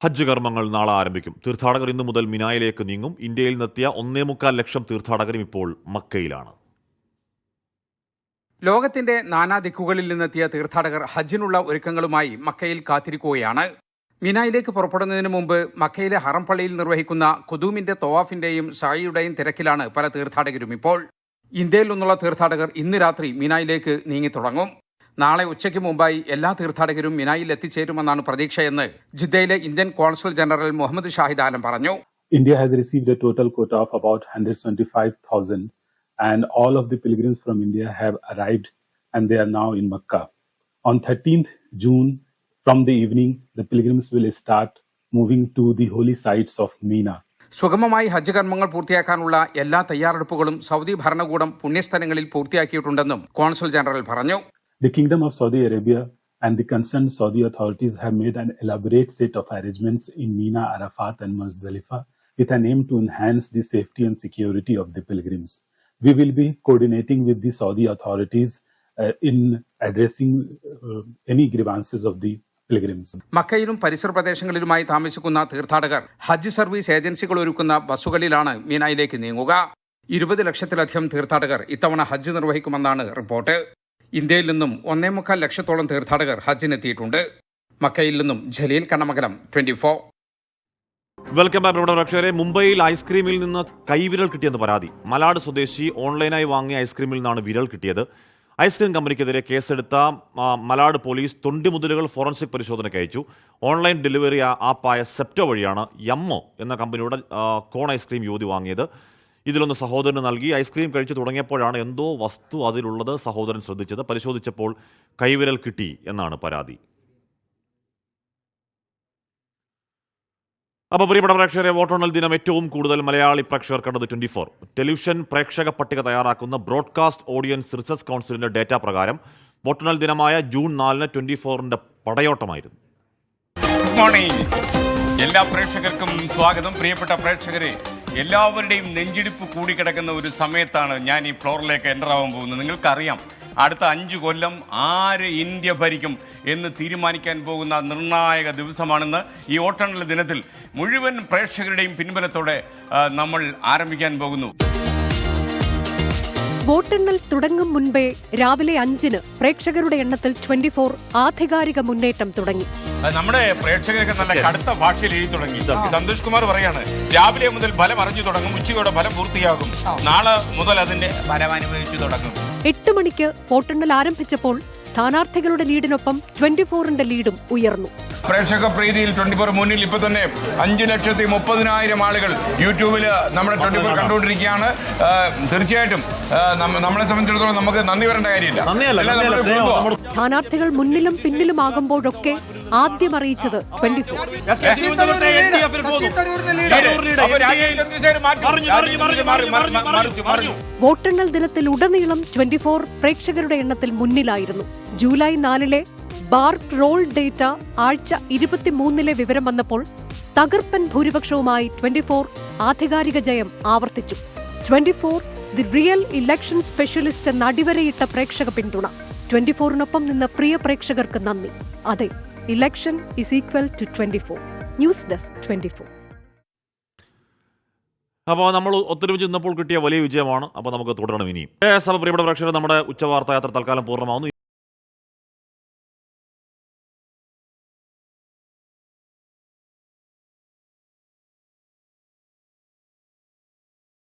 ഹജ്ജ് കർമ്മങ്ങൾ നാളെ ആരംഭിക്കും. തീർത്ഥാടകർ ഇന്നു മുതൽ മിനായിലേക്ക് നീങ്ങും. ഇന്ത്യയിൽ നിന്നെത്തിയ 1.25 ലക്ഷം തീർത്ഥാടകരും ഇപ്പോൾ മക്കയിലാണ്. ലോകത്തിന്റെ നാനാദിക്കുകളിൽ നിന്നെത്തിയ തീർത്ഥാടകർ ഹജ്ജിനുള്ള ഒരുക്കങ്ങളുമായി മക്കയിൽ കാത്തിരിക്കുകയാണ്. മിനായിലേക്ക് പുറപ്പെടുന്നതിന് മുമ്പ് മക്കയിലെ ഹറം പള്ളിയിൽ നിർവഹിക്കുന്ന ഖുദൂമിന്റെ തവാഫിന്റെയും സായിയുടെയും തിരക്കിലാണ് പല തീർത്ഥാടകരും ഇപ്പോൾ. ഇന്ത്യയിൽ നിന്നുള്ള തീർത്ഥാടകർ ഇന്ന് രാത്രി മിനായിലേക്ക് നീങ്ങിത്തുടങ്ങും. നാളെ ഉച്ചയ്ക്ക് മുമ്പായി എല്ലാ തീർത്ഥാടകരും മിനായിൽ എത്തിച്ചേരുമെന്നാണ് പ്രതീക്ഷയെന്ന് ജിദ്ദയിലെ Indian consul general Mohammed Shahid Alam പറഞ്ഞു. India has received a total quota of about 125,000 and all of the pilgrims from India have arrived and they are now in Makkah. On 13th June, from the evening, the pilgrims will start moving to the holy sites of Mina. സുഗമമായി ഹജ്ജ് കർമ്മങ്ങൾ പൂർത്തിയാക്കാനുള്ള എല്ലാ തയ്യാറെടുപ്പുകളും Saudi ഭരണകൂടം പുണ്യസ്ഥലങ്ങളിൽ പൂർത്തിയാക്കിയിട്ടുണ്ടെന്നും consul general പറഞ്ഞു. The Kingdom of Saudi Arabia and the concerned Saudi authorities have made an elaborate set of arrangements in Mina, Arafat and Muzdalifah with an aim to enhance the safety and security of the pilgrims. We will be coordinating with the Saudi authorities in addressing any grievances of the pilgrims. മക്കയിലും പരിസര പ്രദേശങ്ങളിലുമായി താമസിക്കുന്ന തീർത്ഥാടകർ ഹജ്ജ് service ഏജൻസികൾ ഒരുക്കുന്ന ബസ്സുകളിലാണ് മീനായിലേക്ക് നീങ്ങുക. 20 ലക്ഷത്തിലധികം തീർത്ഥാടകർ ഇത്തവണ ഹജ്ജ് നിർവഹിക്കുമെന്നാണ് റിപ്പോർട്ട്. ഇന്ത്യയിൽ നിന്നും 1.25 ലക്ഷത്തോളം തീർത്ഥാടകർ ഹജ്ജിനെത്തിയിട്ടുണ്ട്. മക്കയിൽ നിന്നും ജലീൽ കണ്ണമംഗലം, 24. വെൽക്കം ബാക്ക് ഇവിടെ പ്രേക്ഷകരെ. മുംബൈയിൽ ഐസ്ക്രീമിൽ നിന്ന് കൈവിരൽ കിട്ടിയെന്ന് പരാതി. മലാഡ് സ്വദേശി ഓൺലൈനായി വാങ്ങിയ ഐസ്ക്രീമിൽ നിന്നാണ് വിരൽ കിട്ടിയത്. ഐസ്ക്രീം കമ്പനിക്കെതിരെ കേസെടുത്ത മലാഡ് പോലീസ് തൊണ്ടിമുതലുകൾ ഫോറൻസിക് പരിശോധനയ്ക്ക് അയച്ചു. ഓൺലൈൻ ഡെലിവറി ആപ്പായ സെപ്റ്റോ വഴിയാണ് യമ്മോ എന്ന കമ്പനിയുടെ കോൺ ഐസ്ക്രീം യുവതി വാങ്ങിയത്. ഇതിലൊന്ന് സഹോദരന് നൽകി. ഐസ്ക്രീം കഴിച്ചു തുടങ്ങിയപ്പോഴാണ് എന്തോ വസ്തു അതിലുള്ളത് സഹോദരൻ ശ്രദ്ധിച്ചത്. പരിശോധിച്ചപ്പോൾ കൈവിരൽ കിട്ടി എന്നാണ് പരാതി. അപ്പോൾ പ്രിയപ്പെട്ട പ്രേക്ഷകരെ, വോട്ടെണ്ണൽ ദിനം ഏറ്റവും കൂടുതൽ മലയാളി പ്രേക്ഷകർ കണ്ടത് 24. ടെലിവിഷൻ പ്രേക്ഷക പട്ടിക തയ്യാറാക്കുന്ന ബ്രോഡ്കാസ്റ്റ് ഓഡിയൻസ് റിസർച്ച് കൗൺസിലിന്റെ ഡേറ്റ പ്രകാരം വോട്ടെണ്ണൽ ദിനമായ ജൂൺ 4 24ന്റെ പടയോട്ടമായിരുന്നു. Good morning. എല്ലാ പ്രേക്ഷകർക്കും സ്വാഗതം. പ്രിയപ്പെട്ട പ്രേക്ഷകരെ, എല്ലാവരുടെയും നെഞ്ചിടിപ്പ് കൂടിക്കിടക്കുന്ന ഒരു സമയത്താണ് ഞാൻ ഈ ഫ്ലോറിലേക്ക് എൻ്റർ ആവാൻ പോകുന്നത്. നിങ്ങൾക്കറിയാം, അടുത്ത 5 കൊല്ലം ആര് ഇന്ത്യ ഭരിക്കും എന്ന് തീരുമാനിക്കാൻ പോകുന്ന നിർണായക ദിവസമാണെന്ന്. ഈ വോട്ടെണ്ണൽ ദിനത്തിൽ മുഴുവൻ പ്രേക്ഷകരുടെയും പിൻബലത്തോടെ നമ്മൾ ആരംഭിക്കാൻ പോകുന്നു. വോട്ടെണ്ണൽ തുടങ്ങും മുൻപേ രാവിലെ 5-ന് പ്രേക്ഷകരുടെ എണ്ണത്തിൽ 24 ആധികാരിക മുന്നേറ്റം തുടങ്ങി. നമ്മുടെ പ്രേക്ഷകർക്ക് നല്ല കടുത്ത ഭാഷയിൽ എഴുതി തുടങ്ങി. സന്തോഷ് കുമാർ പറയാണ്, രാവിലെ മുതൽ ഫലം അറിഞ്ഞു തുടങ്ങും, ഉച്ചയോടെ ഫലം പൂർത്തിയാകും, നാളെ മുതൽ അതിന്റെ ഫലം അനുഭവിച്ചു തുടങ്ങും. 8 മണിക്ക് വോട്ടെണ്ണൽ ആരംഭിച്ചപ്പോൾ സ്ഥാനാർത്ഥികളുടെ ലീഡിനൊപ്പം 24ന്റെ ലീഡും ഉയർന്നു. പ്രേക്ഷക പ്രീതിയിൽ 24 മുന്നിൽ ഇപ്പൊ തന്നെ 5,30,000 ആളുകൾ യൂട്യൂബിൽ നമ്മുടെ 24 കണ്ടുകൊണ്ടിരിക്കുകയാണ്. തീർച്ചയായിട്ടും നമ്മളെ സംബന്ധിച്ചിടത്തോളം നമുക്ക് നന്ദി വരേണ്ട കാര്യമില്ല. സ്ഥാനാർത്ഥികൾ മുന്നിലും പിന്നിലുമാകുമ്പോഴൊക്കെ ആദ്യം അറിയിച്ചത് 24. വോട്ടെണ്ണൽ ദിനത്തിൽ ഉടനീളം 24 പ്രേക്ഷകരുടെ എണ്ണത്തിൽ മുന്നിലായിരുന്നു. ജൂലൈ 4 ബാർക്ക് റോൾ ഡേറ്റ ആഴ്ച 23 വിവരം വന്നപ്പോൾ തകർപ്പൻ ഭൂരിപക്ഷവുമായി 24 ആധികാരിക ജയം ആവർത്തിച്ചു. 24 ദി റിയൽ ഇലക്ഷൻ സ്പെഷ്യലിസ്റ്റ് എന്ന അടിവരയിട്ട പ്രേക്ഷക പിന്തുണ. 24നൊപ്പം നിന്ന് പ്രിയ പ്രേക്ഷകർക്ക് നന്ദി. അതെ, election is equal to 24. News desk 24. അപ്പോൾ നമ്മൾ ഒത്തൊരുമിച്ച് ഇന്നപ്പോൾ കിട്ടിയ വലിയ വിജയമാണ്. അപ്പോൾ നമുക്ക് തുടരണം ഇനിയും. അപ്പോൾ പ്രിയപ്പെട്ട പ്രേക്ഷകർ, നമ്മുടെ ഉച്ചവാർത്താ യാത്ര തൽക്കാലം പൂർണ്ണമാവുന്നു.